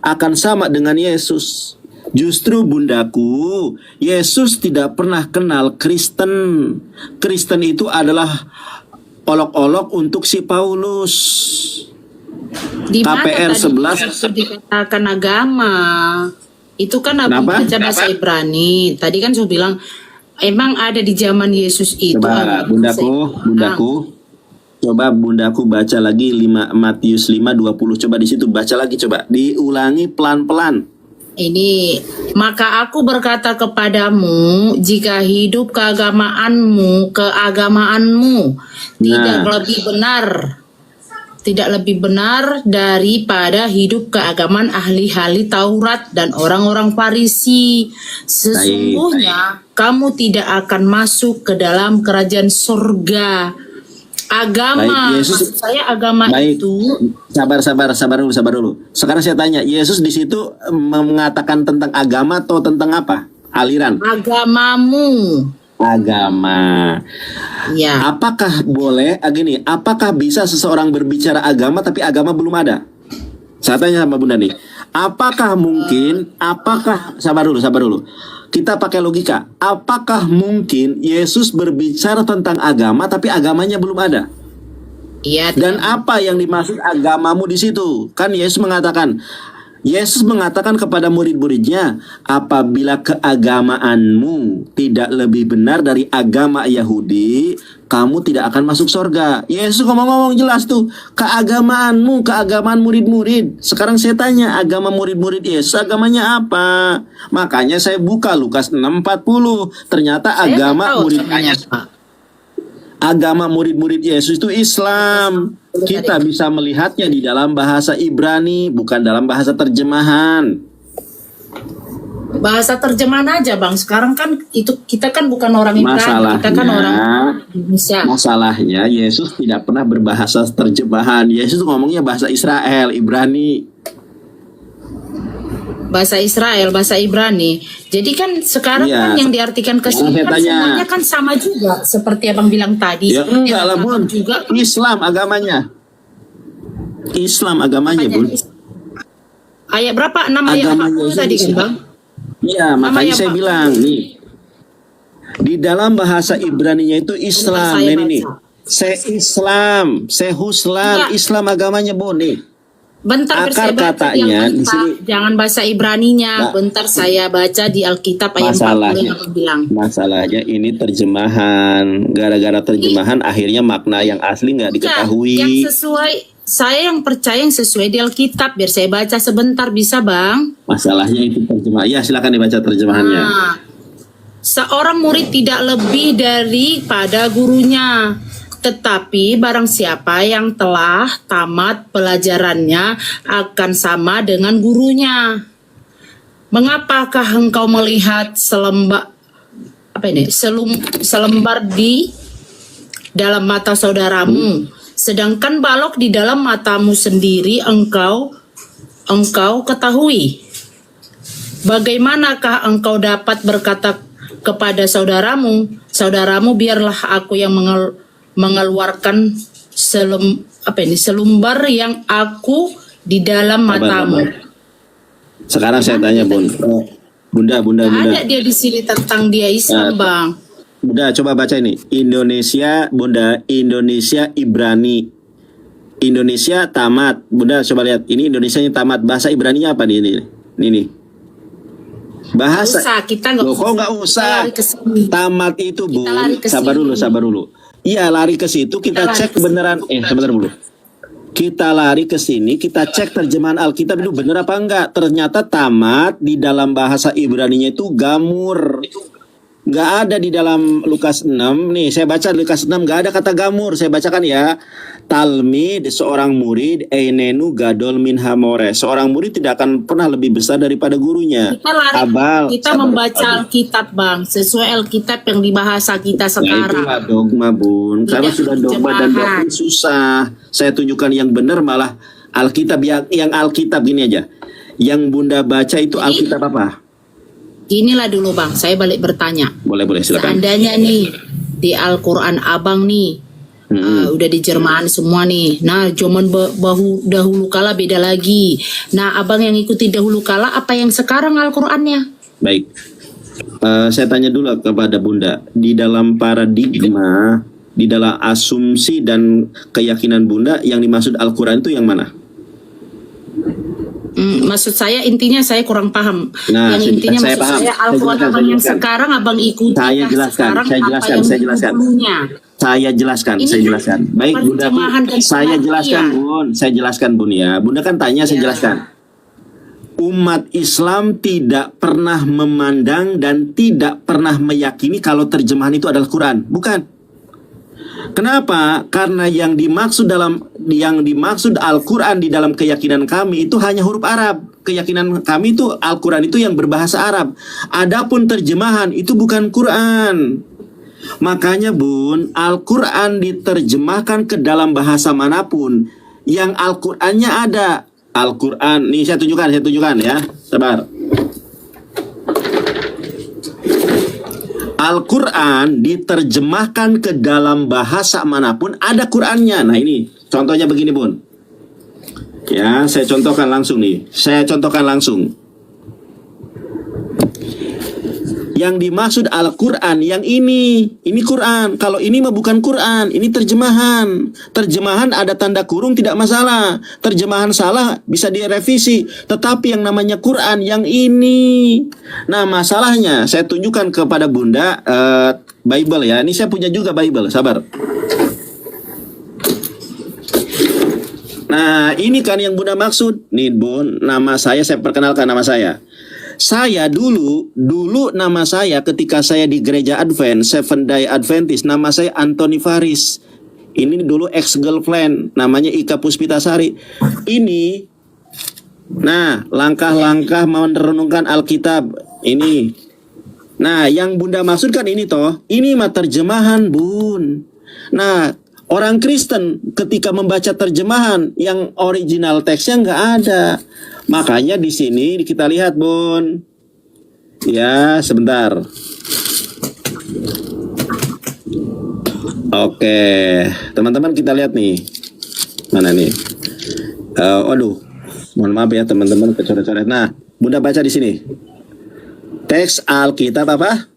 akan sama dengan Yesus. Justru bundaku, Yesus tidak pernah kenal Kristen. Kristen itu adalah olok-olok untuk si Paulus. Di mana KPR tadi 11. itu dikatakan agama? Itu kan abang Kenapa? baca bahasa Ibrani. Tadi kan saya bilang emang ada di zaman Yesus itu Coba agama bundaku, coba bundaku baca lagi Matius 5:20. Coba di situ baca lagi, coba diulangi pelan-pelan. Ini, maka aku berkata kepadamu, jika hidup keagamaanmu tidak lebih benar daripada hidup keagamaan ahli-ahli Taurat dan orang-orang Farisi. Sesungguhnya kamu tidak akan masuk ke dalam kerajaan surga. Agama, Baik, Yesus- maksud saya agama Baik. itu Sabar dulu. Sekarang saya tanya, Yesus di situ mengatakan tentang agama atau tentang apa? Aliran agamamu. agama. Ya. Apakah boleh gini? Apakah bisa seseorang berbicara agama tapi agama belum ada? Saya tanya sama Bunda nih. Apakah mungkin? Sabar dulu. Kita pakai logika. Apakah mungkin Yesus berbicara tentang agama tapi agamanya belum ada? Iya. Dan apa yang dimaksud agamamu di situ? Kan Yesus mengatakan kepada murid-muridnya, apabila keagamaanmu tidak lebih benar dari agama Yahudi, kamu tidak akan masuk surga. Yesus ngomong-ngomong jelas tuh, keagamaan murid-murid. Sekarang saya tanya, agama murid-murid Yesus agamanya apa? Makanya saya buka Lukas 6:40. Ternyata agama murid-murid Yesus itu Islam. Kita bisa melihatnya di dalam bahasa Ibrani, bukan dalam bahasa terjemahan. Bahasa terjemahan aja Bang. Sekarang kan itu kita kan bukan orang Ibrani, kita kan orang Indonesia. Masalahnya Yesus tidak pernah berbahasa terjemahan. Yesus ngomongnya bahasa Israel, Ibrani. Bahasa Israel, bahasa Ibrani. Jadi kan sekarang Iya. kan yang diartikan ke sini Saya kan tanya. semuanya kan sama juga seperti Abang bilang tadi. Ya enggak lah Bun, Juga Islam agamanya. Bun. ayat berapa? 6 ayat Agamanya 40 tadi kan Bang? Iya, makanya Namanya saya apa? bilang nih. Di dalam bahasa Ibraninya itu Islam. Saya Ini nih. baca. Enggak. Islam agamanya Bun nih. Bentar Akar saya baca di katanya di Alkitab. sini. Jangan bahasa Ibraninya. Nah. Bentar saya baca di Alkitab ayat 40 yang Abang bilang. Masalahnya ini terjemahan. Gara-gara terjemahan akhirnya makna yang asli nggak diketahui. Yang sesuai, saya yang percaya yang sesuai di Alkitab. Biar saya baca sebentar bisa Bang? Masalahnya itu terjemahan. Ya silakan dibaca terjemahannya. Nah, seorang murid tidak lebih daripada gurunya. Tetapi barang siapa yang telah tamat pelajarannya akan sama dengan gurunya. Mengapakah engkau melihat selembar di dalam mata saudaramu, sedangkan balok di dalam matamu sendiri engkau ketahui? Bagaimanakah engkau dapat berkata kepada saudaramu, biarlah aku yang mengeluarkan selumbar yang aku di dalam matamu. Sekarang saya tanya Bun. Bunda. Ada dia di sini tentang dia Islam Bang. Bunda coba baca ini. Indonesia Ibrani. Indonesia tamat. Bunda coba lihat. Ini Indonesianya tamat. Bahasa Ibraninya apa nih? Ini. Bahasa. Kita nggak Loh, kok nggak usah? lari ke sini. Tamat itu Bun. Kita lari ke Sabar dulu. Iya, lari ke situ kita lari cek ke kebenaran. Sebentar dulu. Kita lari ke sini, kita cek terjemahan Alkitab itu benar apa enggak. Ternyata tamat di dalam bahasa Ibraninya itu gamur. Nggak ada di dalam Lukas 6. Nih, saya baca Lukas 6 nggak ada kata gamur. Saya bacakan ya. Talmid, seorang murid, einenu gadol min hamore. Seorang murid tidak akan pernah lebih besar daripada gurunya. Kita membaca Alkitab Bang, sesuai Alkitab yang di bahasa kita Ya sekarang. itulah dogma Bun. Kalau Tidak sudah dogma dan terjemahan. doktrin susah. Saya tunjukkan yang benar malah Alkitab yang Alkitab gini aja. Yang Bunda baca itu Alkitab apa? Inilah dulu Bang, saya balik bertanya. Boleh silakan. Seandainya nih di Al-Quran Abang nih Udah di Jerman semua nih. Nah, zaman dahulu kala beda lagi. Nah, abang yang ikuti dahulu kala apa yang sekarang Al-Qur'annya? Baik. Saya tanya dulu kepada Bunda, di dalam paradigma, di dalam asumsi dan keyakinan Bunda, yang dimaksud Al-Quran itu yang mana? Maksud saya intinya saya kurang paham. Nah, yang intinya saya maksud paham. saya Al-Quran Saya abang yang jelaskan. sekarang abang ikuti. Saya jelaskan, sekarang saya apa jelaskan, yang saya jelaskan. dulunya? Saya jelaskan, Ini saya kan jelaskan. Baik, Bunda, terjemahan dan saya pengertian. jelaskan, Bun. Saya jelaskan, Bun ya. Bunda kan tanya, saya Ya. jelaskan. Umat Islam tidak pernah memandang dan tidak pernah meyakini kalau terjemahan itu adalah Quran. Bukan. Kenapa? Karena yang dimaksud Al-Quran di dalam keyakinan kami itu hanya huruf Arab. Keyakinan kami itu Al-Quran itu yang berbahasa Arab. Adapun terjemahan itu bukan Quran. Makanya Bun, Al-Quran diterjemahkan ke dalam bahasa manapun, yang Al-Qurannya ada. Al-Quran, nih saya tunjukkan ya. Sabar. Al-Quran diterjemahkan ke dalam bahasa manapun, ada Qurannya. Nah ini contohnya begini Bun. Ya, saya contohkan langsung nih. Yang dimaksud Al-Quran yang ini Quran. Kalau ini mah bukan Quran, ini terjemahan. Terjemahan ada tanda kurung tidak masalah. Terjemahan salah bisa direvisi. Tetapi yang namanya Quran yang ini. Nah masalahnya saya tunjukkan kepada Bunda Bible ya. Ini saya punya juga Bible, sabar. Nah ini kan yang Bunda maksud. Nih Bun, nama saya perkenalkan nama saya. Saya dulu nama saya ketika saya di gereja Advent, Seventh Day Adventist, nama saya Anthony Faris. Ini dulu ex-girlfriend, namanya Ika Puspitasari. Ini, nah langkah-langkah merenungkan Alkitab, ini. Nah yang Bunda maksudkan ini toh, ini mah terjemahan Bun. Nah orang Kristen ketika membaca terjemahan yang original teksnya nggak ada. Makanya di sini kita lihat Bun. Ya, sebentar. Oke, teman-teman kita lihat nih. Mana nih? Waduh, mohon maaf ya teman-teman kecoret-coret. Nah, Bunda baca di sini. Teks Alkitab apa?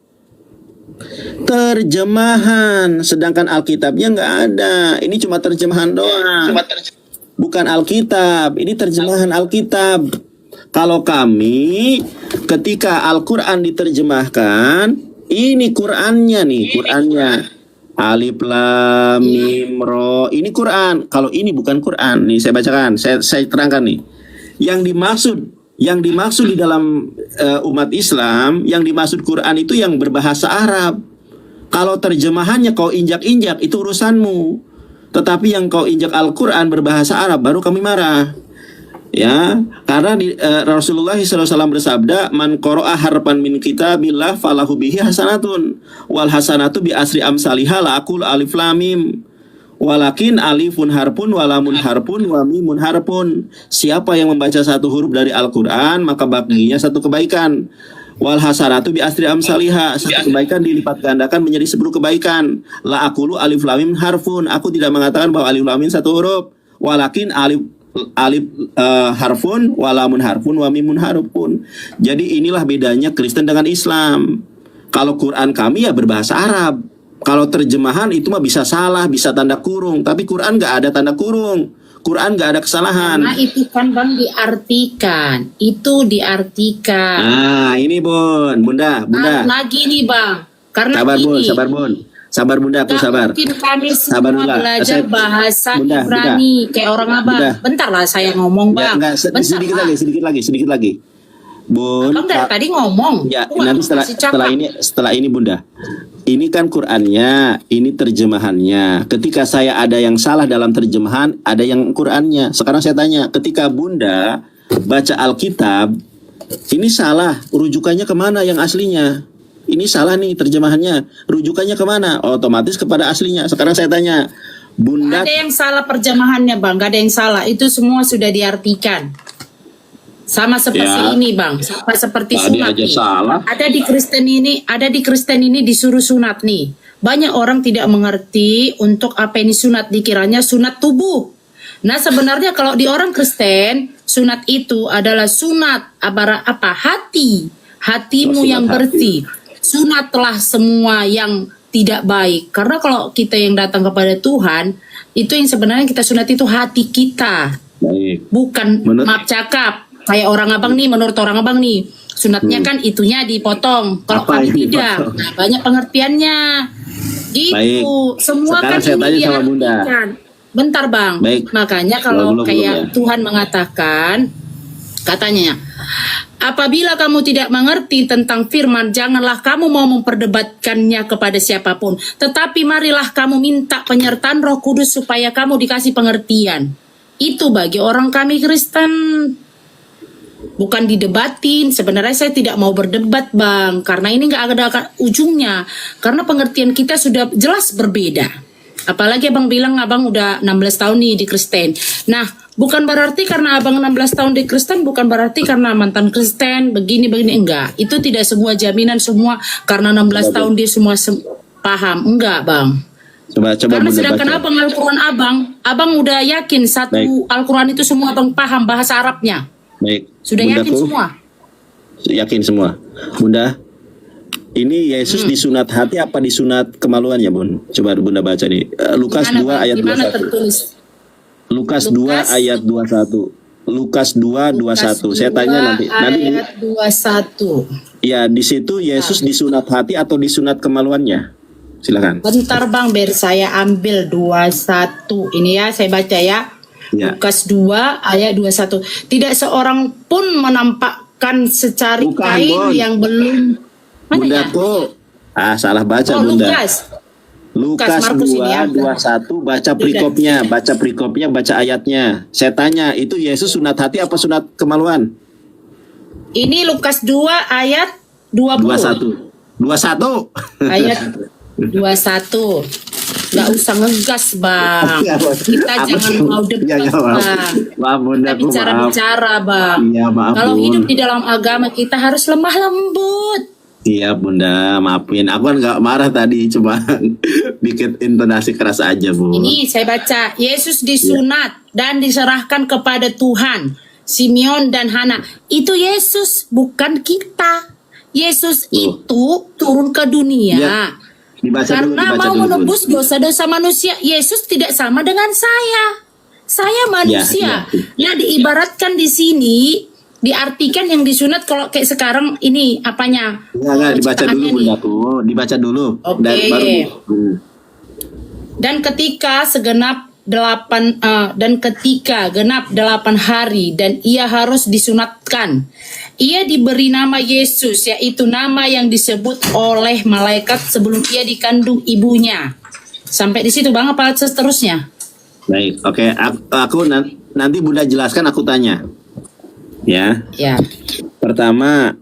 Terjemahan. Sedangkan Alkitabnya nggak ada. Ini cuma terjemahan doang. Bukan Alkitab, ini terjemahan Alkitab. Kalau kami ketika Al-Quran diterjemahkan, ini Qurannya nih, Qurannya. Alif Lam Mim Ro, ini Quran. Kalau ini bukan Quran, nih saya bacakan, saya terangkan nih. Yang dimaksud di dalam umat Islam, yang dimaksud Quran itu yang berbahasa Arab. Kalau terjemahannya kau injak-injak itu urusanmu. Tetapi yang kau injak Al-Quran berbahasa Arab baru kami marah. Ya, karena Rasulullah SAW bersabda, man qara'a harfan min kitabillah falahu bihi hasanatun wal hasanatu bi asri amsalihha la aqul alif lam mim walakin alifun harpun walamun harpun wa mimun harpun. Siapa yang membaca satu huruf dari Al-Quran maka baginya satu kebaikan. Wal hasanatu bi asri amsalihha, satu kebaikan dilipat gandakan menjadi 10 kebaikan. La aqulu alif lam mim harfun, aku tidak mengatakan bahwa alif lam mim satu huruf, walakin alif harfun walamun harfun wa mimun harfun. Jadi inilah bedanya Kristen dengan Islam. Kalau Quran kami ya berbahasa Arab. Kalau terjemahan itu mah bisa salah, bisa tanda kurung, tapi Quran nggak ada tanda kurung. Quran nggak ada kesalahan. Nah itu kan Bang diartikan. Itu diartikan. Nah ini Bunda. Lagi nih Bang. Karena Sabar Bun. Sabar Bunda, aku sabar. Mungkin kami Sabar semua Bunda. belajar bahasa Ibrani kayak orang Abang. Bunda. Bentar lah saya ngomong Bang. Sedikit lagi. Bun. Abang dari tadi ngomong. Ya, Aku nggak nanti kasih cakap. setelah ini Bunda. Ini kan Qur'annya, ini terjemahannya. Ketika saya ada yang salah dalam terjemahan, ada yang Qur'annya. Sekarang saya tanya, ketika Bunda baca Alkitab, ini salah, rujukannya kemana yang aslinya? Ini salah nih terjemahannya, rujukannya kemana? Otomatis kepada aslinya. Sekarang saya tanya, Bunda. Ada yang salah perjemahannya Bang, gak ada yang salah. Itu semua sudah diartikan. Sama seperti ini Bang, sama seperti Tadi sunat aja nih. salah. Ada di Kristen ini disuruh sunat nih. banyak orang tidak mengerti untuk apa ini sunat, dikiranya sunat tubuh. Nah sebenarnya kalau di orang Kristen, sunat itu adalah sunat hatimu sunat yang hati. bersih. Sunatlah semua yang tidak baik. Karena kalau kita yang datang kepada Tuhan, itu yang sebenarnya kita sunat itu hati kita. Baik. Bukan Menurut- maaf cakap. Kayak orang abang nih, menurut orang abang nih, sunatnya kan itunya dipotong. Kalau Apa kami yang tidak, dipotong? nah, banyak pengertiannya. Gitu. Baik. Semua Sekarang kan saya tanya ini sama Bunda. diartikan. Bentar bang. Baik. Makanya kalau Belum, kayak ya. Tuhan mengatakan, katanya, apabila kamu tidak mengerti tentang firman, janganlah kamu mau memperdebatkannya kepada siapapun. Tetapi marilah kamu minta penyertaan Roh Kudus supaya kamu dikasih pengertian. Itu bagi orang kami Kristen. Bukan didebatin. Sebenarnya saya tidak mau berdebat bang. Karena ini nggak ada ujungnya. Karena pengertian kita sudah jelas berbeda. Apalagi abang bilang abang udah 16 tahun nih di Kristen. Nah, bukan berarti karena abang 16 tahun di Kristen, bukan berarti karena mantan Kristen, begini-begini, enggak. Itu tidak sebuah jaminan semua karena 16 tahun dia semua paham. Enggak, Bang. Coba Karena Bunda sedangkan baca. abang Al-Quran abang udah yakin satu Baik. Al-Quran itu semua abang paham bahasa Arabnya. Baik. Sudah yakin Bundaku, semua? Yakin semua. Bunda, ini Yesus disunat hati apa disunat kemaluannya, Bun? Coba Bunda baca nih. Lukas Gimana, 2 Bang? ayat Gimana 21. tertulis? Lukas 2 Lukas? ayat 21. Lukas 2 21. Saya Lukas tanya 2 nanti. ayat 21. Ya, di situ Yesus disunat hati atau disunat kemaluannya? Silakan. Bentar bang, biar saya ambil 21. Ini ya, saya baca ya. Ya. Lukas 2 ayat 21. Tidak seorang pun menampakkan secari Bukan, kain Bon. yang belum. Mana ya? Bundaku. Salah baca Oh, Bunda. Lukas. Lukas Markus 2 ini ya. 21 baca perikopnya, baca ayatnya. Saya tanya, itu Yesus sunat hati apa sunat kemaluan? Ini Lukas 2 ayat 20. 21. Ayat 21. Nggak usah ngegas bang. Kita Aku jangan tuh- mau debat Ya, ya, maaf. bang. Maaf Bunda, Kita aku maaf. bicara-bicara bang. Iya, maaf, Kalau Bun. hidup di dalam agama kita harus lemah lembut. Iya Bunda, maafin. Aku kan nggak marah tadi, cuma dikit intonasi keras aja Bu. Ini saya baca, Yesus disunat dan diserahkan kepada Tuhan. Simeon dan Hana, itu Yesus, bukan kita. Yesus itu turun ke dunia. Ya, dibaca Karena mau dulu, Bun. menebus dosa-dosa manusia. Yesus tidak sama dengan saya. Saya manusia. Ya. Nah, diibaratkan di sini, diartikan yang disunat kalau kayak sekarang ini apanya? Enggak, dibaca dulu Ciptaannya nih. Bundaku, dibaca dulu. Oke. Dan baru Dan ketika genap 8 hari dan ia harus disunatkan, ia diberi nama Yesus, yaitu nama yang disebut oleh malaikat sebelum ia dikandung ibunya. Sampai di situ bang, apa seterusnya? Baik, oke. Aku nanti Bunda jelaskan, aku tanya. Ya. Ya. Pertama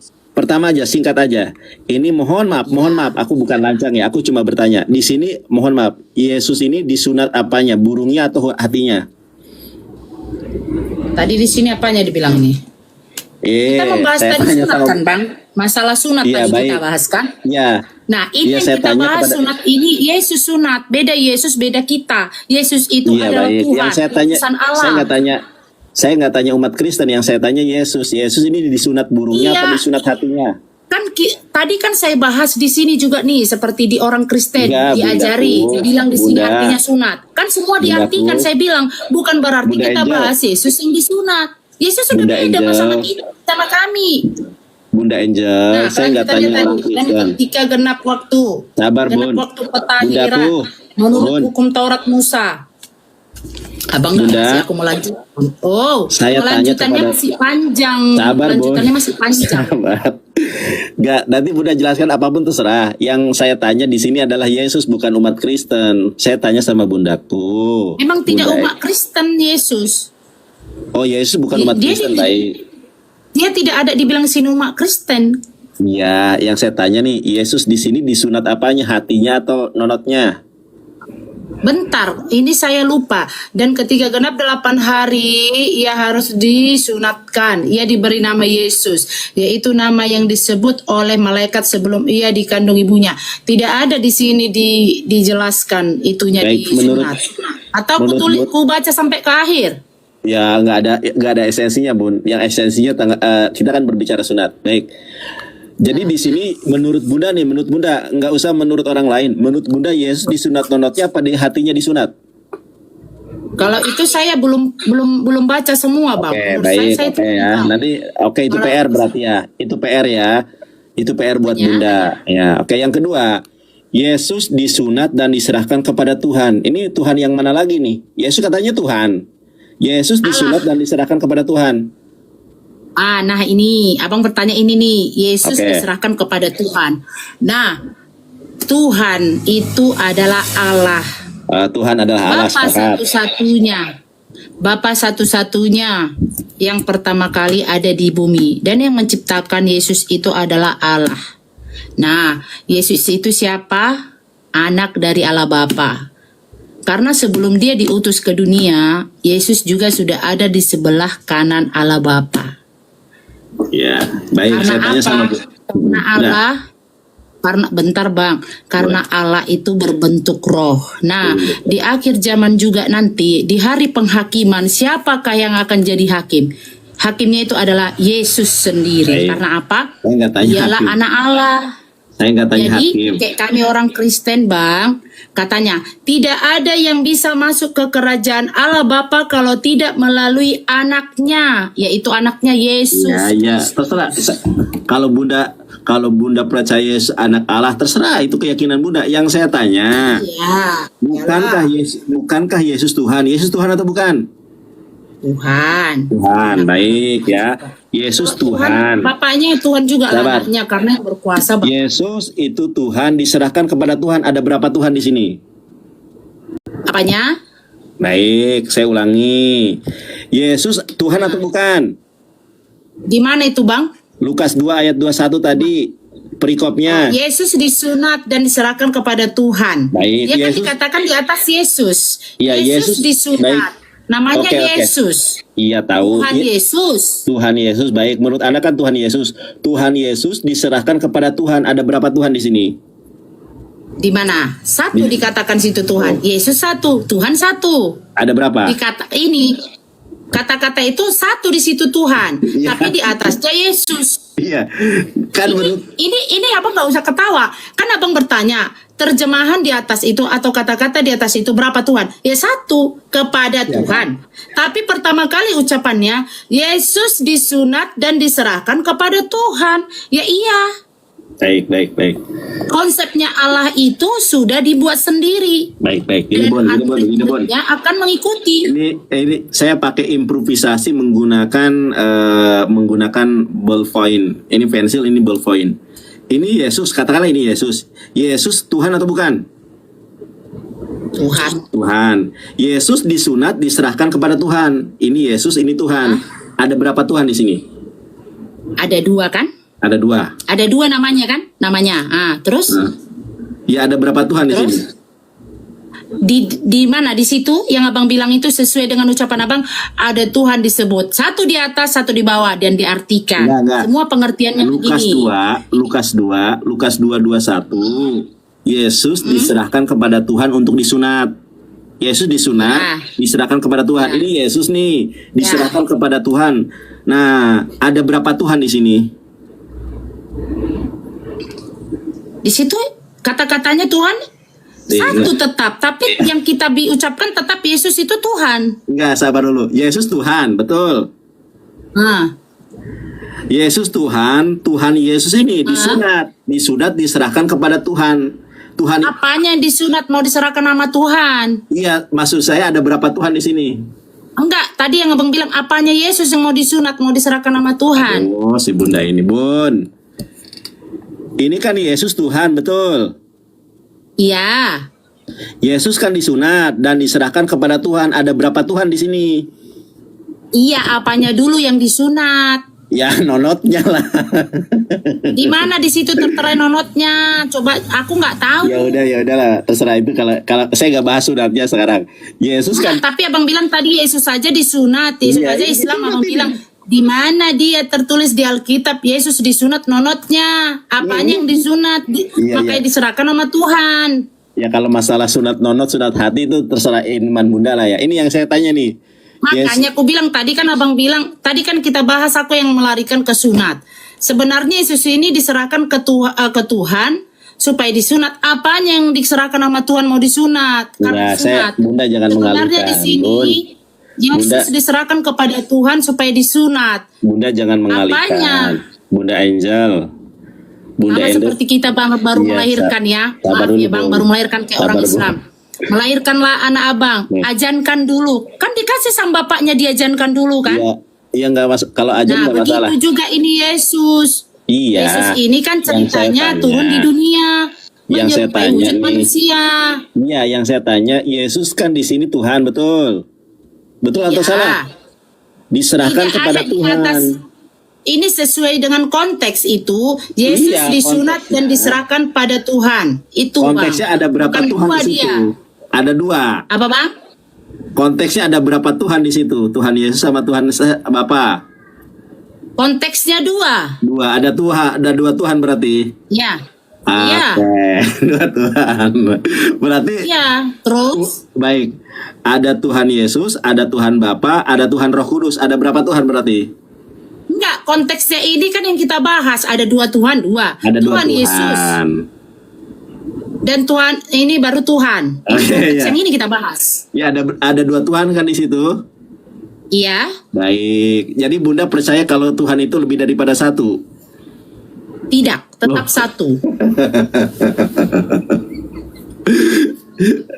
aja, singkat aja. Ini mohon maaf, aku bukan lancang ya. Aku cuma bertanya. Di sini mohon maaf, Yesus ini disunat apanya? Burungnya atau hatinya? Tadi di sini apanya dibilang ini? Kita membahas saya tadi tanya sunat sama- kan bang? Masalah sunat Iya, tadi kita baik. bahas kan? Ya. Nah ini Iya, yang saya kita tanya bahas kepada- sunat ini Yesus sunat. Beda Yesus, beda kita. Yesus itu Iya adalah baik. Tuhan, Yang saya tanya, utusan Allah. saya nggak tanya umat Kristen. Yang saya tanya Yesus. Yesus ini disunat burungnya Iya. atau disunat hatinya? Kan tadi kan saya bahas di sini juga nih seperti di orang Kristen Enggak, diajari, Bundaku. dibilang di sini Bunda. artinya sunat. Kan semua Bundaku. diartikan, saya bilang bukan berarti Bunda kita Angel. bahas Yesus yang disunat. Yesus sudah Bunda beda Angel. sama kita, sama kami. Bunda Angel, Nah, saya nggak kelanjutannya tanya orang tadi. Dan Kristen. ketika genap waktu, Sabar, genap Bun. waktu petahiran Bundaku. menurut Bun. hukum Taurat Musa. Abang nggak Bunda. ngasih aku melanjut. Oh, Saya tanya melanjutannya kepada- masih panjang. Sabar, Bun. Melanjutannya masih panjang. Sabar. Nggak, nanti Bunda jelaskan apapun terserah. Yang saya tanya di sini adalah Yesus, bukan umat Kristen. Saya tanya sama Bundaku. Memang tidak Bunda- umat Kristen Yesus. Oh, Yesus bukan umat Dia- Kristen, dia- baik. Dia tidak ada dibilang sini umat Kristen. Ya, yang saya tanya nih, Yesus di sini disunat apanya? Hatinya atau nonotnya? Bentar, ini saya lupa. Dan ketika genap 8 hari, ia harus disunatkan. Ia diberi nama Yesus, yaitu nama yang disebut oleh malaikat sebelum ia dikandung ibunya. Tidak ada di sini dijelaskan itunya Baik, disunat. Atau ku baca sampai ke akhir. Ya nggak ada esensinya, Bun. Yang esensinya kita kan berbicara sunat. Baik. Jadi di sini menurut Bunda nggak usah menurut orang lain. Menurut Bunda Yesus disunat nonotnya apa di hatinya disunat? Kalau itu saya belum baca semua, Bang. Oke, Menurut baik. saya Oke itu ya. Nanti itu Kalau- PR berarti ya. Itu PR ya. Itu PR buat Bunda. Ya. Oke, yang kedua. Yesus disunat dan diserahkan kepada Tuhan. Ini Tuhan yang mana lagi nih? Yesus katanya Tuhan. Yesus disunat dan diserahkan kepada Tuhan. nah ini abang bertanya ini nih, Yesus Oke. diserahkan kepada Tuhan. Nah, Tuhan itu adalah Allah, Tuhan adalah Allah. Bapa Sepakat. satu-satunya, Bapa satu-satunya yang pertama kali ada di bumi, dan yang menciptakan Yesus itu adalah Allah. Nah, Yesus itu siapa? Anak dari Allah Bapa. Karena sebelum dia diutus ke dunia, Yesus juga sudah ada di sebelah kanan Allah Bapa. Ya, baik. Saya Karena tanya apa? sama Bu. Karena Allah, bentar Bang, karena Allah itu berbentuk roh. Nah, di akhir zaman juga nanti, di hari penghakiman, siapakah yang akan jadi hakim? Hakimnya itu adalah Yesus sendiri. Baik. Karena apa? Saya nggak tanya Dialah hakim. anak Allah. Saya nggak tanya Jadi hakim. kayak kami orang Kristen, Bang, katanya tidak ada yang bisa masuk ke kerajaan Allah Bapa kalau tidak melalui anaknya, yaitu anaknya Yesus. Ya, terserah. Kalau Bunda percaya Yesus anak Allah, terserah, itu keyakinan Bunda. Yang saya tanya, Ya, bukankah Yesus Tuhan? Yesus Tuhan atau bukan? Tuhan. Tuhan, baik ya. Yesus Tuhan. Bapaknya Tuhan juga Sahabat. anaknya karena yang berkuasa. Yesus itu Tuhan, diserahkan kepada Tuhan. Ada berapa Tuhan di sini? Apanya? Baik, saya ulangi. Yesus Tuhan atau bukan? Di mana itu, Bang? Lukas 2 ayat 21 tadi perikopnya. Yesus disunat dan diserahkan kepada Tuhan. Baik, Dia kan Yesus- dikatakan di atas Yesus. Iya, Yesus. disunat. Baik. Namanya Oke. Yesus. Iya tahu. Tuhan Yesus. Tuhan Yesus, baik. Menurut Anda kan Tuhan Yesus. Tuhan Yesus diserahkan kepada Tuhan. Ada berapa Tuhan di sini? Di mana? Satu dikatakan situ Tuhan. Yesus satu, Tuhan satu. Ada berapa? Kata-kata itu satu di situ Tuhan, Iya. tapi di atasnya Yesus. Iya. Kan menurut Ini abang nggak usah ketawa, kan abang bertanya terjemahan di atas itu atau kata-kata di atas itu berapa Tuhan? Ya satu, kepada Tuhan. Tapi pertama kali ucapannya Yesus disunat dan diserahkan kepada Tuhan. Ya iya. baik. Konsepnya Allah itu sudah dibuat sendiri. Baik. Ini Dan Bon. anak-anaknya akan mengikuti. Ini saya pakai improvisasi menggunakan ballpoint. Ini pensil, ini ballpoint. Ini Yesus, katakanlah ini Yesus. Yesus Tuhan atau bukan? Tuhan. Yesus disunat diserahkan kepada Tuhan. Ini Yesus, ini Tuhan. Ada berapa Tuhan di sini? Ada dua kan? Ada 2. Ada dua namanya kan? Namanya. Terus Ya ada berapa Tuhan di sini? di mana di situ yang abang bilang itu sesuai dengan ucapan abang, ada Tuhan disebut satu di atas satu di bawah dan diartikan. Enggak. Semua pengertiannya Lukas begini. 2, Lukas 2:21. Yesus diserahkan kepada Tuhan untuk disunat. Yesus disunat, diserahkan kepada Tuhan. Ini Yesus nih, diserahkan kepada Tuhan. Nah, ada berapa Tuhan di sini? Di situ kata-katanya Tuhan satu tetap, tapi yang kita ucapkan tetap Yesus itu Tuhan. Enggak, sabar dulu. Yesus Tuhan, betul. Yesus Tuhan, Tuhan Yesus ini disunat, diserahkan kepada Tuhan. Tuhan. Apanya yang disunat mau diserahkan nama Tuhan? Iya, maksud saya ada berapa Tuhan di sini? Enggak, tadi yang abang bilang apanya Yesus yang mau disunat, mau diserahkan nama Tuhan. Oh, si Bunda ini, Bun. Ini kan Yesus Tuhan, betul. Iya. Yesus kan disunat dan diserahkan kepada Tuhan. Ada berapa Tuhan di sini? Iya, apanya dulu yang disunat? Ya nonotnya lah. Di mana di situ tertera nonotnya? Coba aku nggak tahu. Ya udahlah, terserah itu kalau saya nggak bahas sunatnya sekarang. Yesus kan Tapi abang bilang tadi Yesus saja disunat, Yesus Iya, saja iya, Islam. iya, Abang iya. bilang di mana dia tertulis di Alkitab Yesus disunat nonotnya? Apanya yang disunat? Iya, Makanya iya. diserahkan sama Tuhan. ya kalau masalah sunat nonot, sunat hati itu terserah iman bunda lah ya. Ini yang saya tanya nih. Makanya aku bilang tadi kan abang bilang tadi kan kita bahas aku yang melarikan ke sunat. Sebenarnya Yesus ini diserahkan ke Tuhan supaya disunat. Apanya yang diserahkan sama Tuhan mau disunat? Karena Nah, sunat. Bunda jangan Sebenarnya mengalihkan. di sini Yesus diserahkan kepada Tuhan supaya disunat. Bunda jangan mengalihkan. Apanya? Bunda Angel. Bunda Sama Angel. seperti kita baru Iya, melahirkan ya. sabar Maaf dulu, ya bang, Bu. baru melahirkan kayak orang Sabar, Bu. Islam. Melahirkanlah anak abang, Nih. ajankan dulu. Kan dikasih sama bapaknya diajankan dulu kan? Iya, iya nggak kalau aja Nah, nggak masalah. begitu juga ini Yesus. Iya. Yesus ini kan Yang saya ceritanya tanya- turun di dunia, Yang saya menyerupai tanya wujud nih. manusia. Iya, yang saya tanya, Yesus kan di sini Tuhan, betul? Betul atau Ya. salah? Diserahkan Ini kepada ada di Tuhan. atas. Ini sesuai dengan konteks itu, Yesus Iya, disunat konteksnya. dan diserahkan pada Tuhan. Itu Konteksnya bang. ada berapa Bukan Tuhan dua di situ? dia. Ada dua. Apa bang? Konteksnya ada berapa Tuhan di situ? Tuhan Yesus sama Tuhan Bapa. Konteksnya dua. Dua, ada dua Tuhan berarti. Ya. Iya. Oke, dua Tuhan. Berarti Iya. Terus baik. Ada Tuhan Yesus, ada Tuhan Bapa, ada Tuhan Roh Kudus. Ada berapa Tuhan berarti? enggak, konteksnya ini kan yang kita bahas. Ada dua Tuhan, dua. Ada dua Tuhan Yesus Tuhan. dan Tuhan ini baru Tuhan. Oke, Konteks ya. yang ini kita bahas. Ya, ada dua Tuhan kan di situ. Iya. Baik. Jadi Bunda percaya kalau Tuhan itu lebih daripada satu. Tidak, tetap Loh. satu.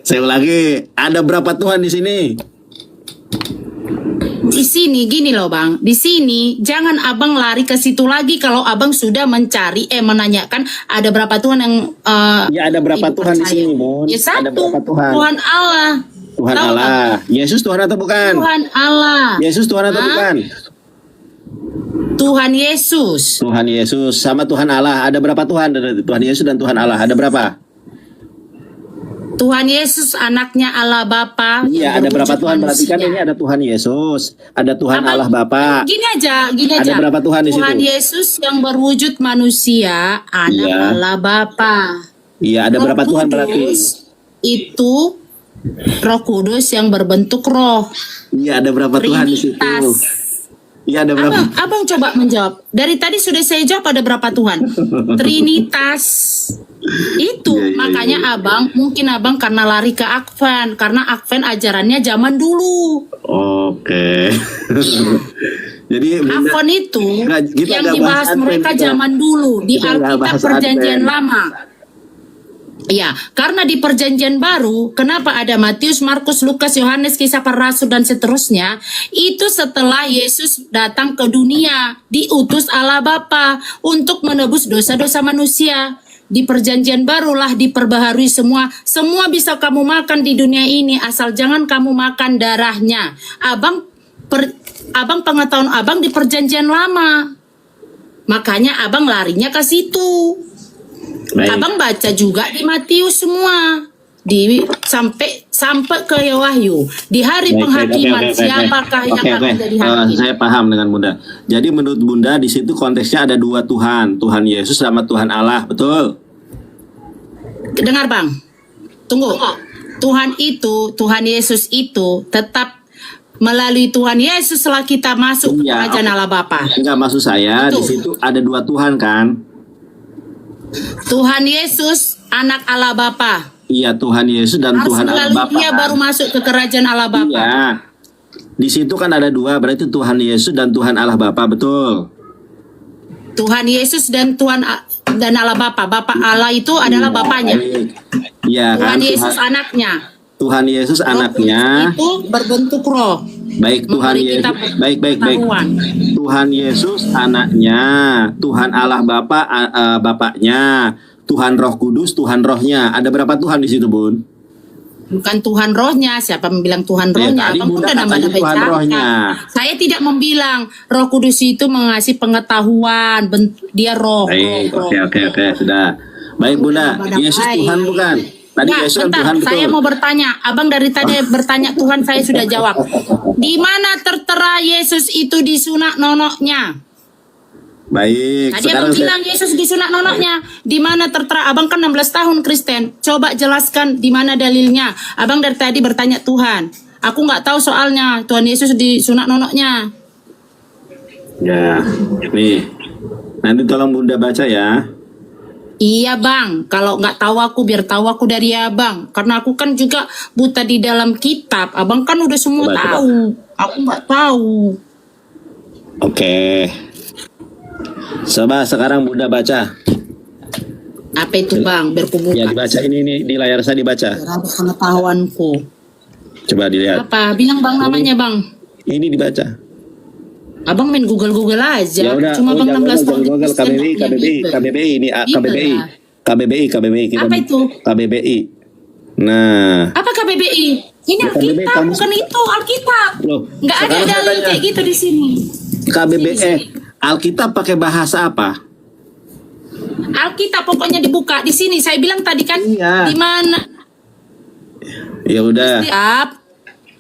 Saya ulangi, ada berapa Tuhan di sini? Di sini gini loh bang, di sini jangan abang lari ke situ lagi kalau abang sudah mencari menanyakan ada berapa Tuhan yang Ya, ada berapa ibu Tuhan di percaya. sini, Bun? Ya Ada satu, berapa Tuhan? Tuhan Allah. Tuhan Tahu Allah. nggak? Yesus Tuhan atau bukan? Tuhan Allah. Yesus Tuhan atau Hah? bukan? Tuhan Yesus. Tuhan Yesus sama Tuhan Allah. Ada berapa Tuhan? Tuhan Yesus dan Tuhan Allah. Ada berapa? Tuhan Yesus anaknya Allah Bapa. Iya, ada yang berapa berwujud Tuhan? Berarti kan manusia. ini ada Tuhan Yesus, ada Tuhan Abang, Allah Bapa. Gini aja. Ada berapa Tuhan di Tuhan situ? Yesus yang berwujud manusia, anak Iya. Allah Bapa. Iya, ada Roh berapa Tuhan berarti? Kudus itu Roh Kudus yang berbentuk roh. Iya, ada berapa Tuhan di situ? Trinitas. Iya, ada berapa? Abang coba menjawab. Dari tadi sudah saya jawab ada berapa Tuhan? Trinitas. Itu Iya, iya, makanya mungkin abang karena lari ke Advent, karena Advent ajarannya zaman dulu. Oke. Jadi Bunda, Advent itu Nggak, kita yang nggak dibahas bahas Advent mereka kita. zaman dulu di Kita nggak Alkitab bahas Perjanjian Advent. Lama. Ya, karena di Perjanjian Baru, kenapa ada Matius, Markus, Lukas, Yohanes, Kisah Para Rasul dan seterusnya? Itu setelah Yesus datang ke dunia, diutus Allah Bapa untuk menebus dosa-dosa manusia. Di Perjanjian Barulah diperbaharui semua. Semua bisa kamu makan di dunia ini, asal jangan kamu makan darahnya. Abang pengetahuan abang di Perjanjian Lama. Makanya abang larinya ke situ. baik. Abang baca juga di Matius semua. Sampai ke Wahyu. Di hari Baik, penghakiman baik, siapakah yang Oke, akan oke. jadi hakim? Saya paham dengan Bunda. Jadi menurut Bunda di situ konteksnya ada dua Tuhan, Tuhan Yesus sama Tuhan Allah, betul? Dengar bang, tunggu. Tuhan Yesus itu tetap melalui Tuhan Yesus setelah kita masuk ke Iya, kerajaan oke. Allah Bapa. Enggak, maksud saya di Betul. situ ada dua Tuhan kan? Tuhan Yesus anak Allah Bapa. Iya, Tuhan Yesus dan Harus Tuhan Allah melalui Bapa. dia kan? baru masuk ke kerajaan Allah Bapa. Iya. Di situ kan ada dua, berarti Tuhan Yesus dan Tuhan Allah Bapa, betul? Tuhan Yesus dan dan Allah Bapa. Bapa Allah itu adalah bapanya. Iya kan? Tuhan Yesus anaknya. Tuhan Yesus Roh anaknya. Kudus itu berbentuk roh. Baik, Tuhan Memberi kita Yesus. Baik. pengetahuan. Tuhan Yesus anaknya, Tuhan Allah Bapa bapaknya, Tuhan Roh Kudus Tuhan rohnya. Ada berapa Tuhan di situ, Bun? Bukan Tuhan rohnya. Siapa bilang Tuhan rohnya? tadi Abang Bunda udah katanya nambah-nambah Tuhan cakap. rohnya. Saya tidak membilang Roh Kudus itu mengasih pengetahuan. Dia roh. Baik, roh. oke, sudah. Baik Bunda, Yesus Tuhan bukan? Tadi Enggak, Yesus kan bentar, Tuhan saya betul. mau bertanya. Abang dari tadi bertanya Tuhan, saya sudah jawab. Di mana tertera Yesus itu disunat nonoknya? Baik, Tadi sekarang abang bilang Yesus disunat nonoknya. Di mana tertera? Abang kan 16 tahun Kristen. Coba jelaskan di mana dalilnya. Abang dari tadi bertanya Tuhan. Aku nggak tahu soalnya Tuhan Yesus disunat nonoknya. ya, nih. Nanti tolong Bunda baca ya. Iya bang, kalau nggak tahu aku biar tahu aku dari abang. Karena aku kan juga buta di dalam kitab. Abang kan udah semua Coba. tahu. Aku nggak tahu. Oke. Coba sekarang Bunda baca. Apa itu bang? Biar ku buka. Ya dibaca ini di layar saya dibaca. Biar ada pengetahuanku. Coba dilihat. Apa? Bilang bang namanya bang. Ini dibaca. Abang main Google aja. Ya udah, Cuma bang 16 tahun. Google Kristen, KBBI ini Gitu lah. KBBI kita. Apa itu? KBBI. Nah, Apa KBBI? Ini Ya, KBBI Alkitab, kamu- bukan itu Alkitab. Loh, Nggak ada sekarang saya dalil tanya. kayak gitu di sini. KBBI Alkitab pakai bahasa apa? Alkitab pokoknya dibuka di sini. Saya bilang tadi kan Iya. di mana? Ya udah. Setiap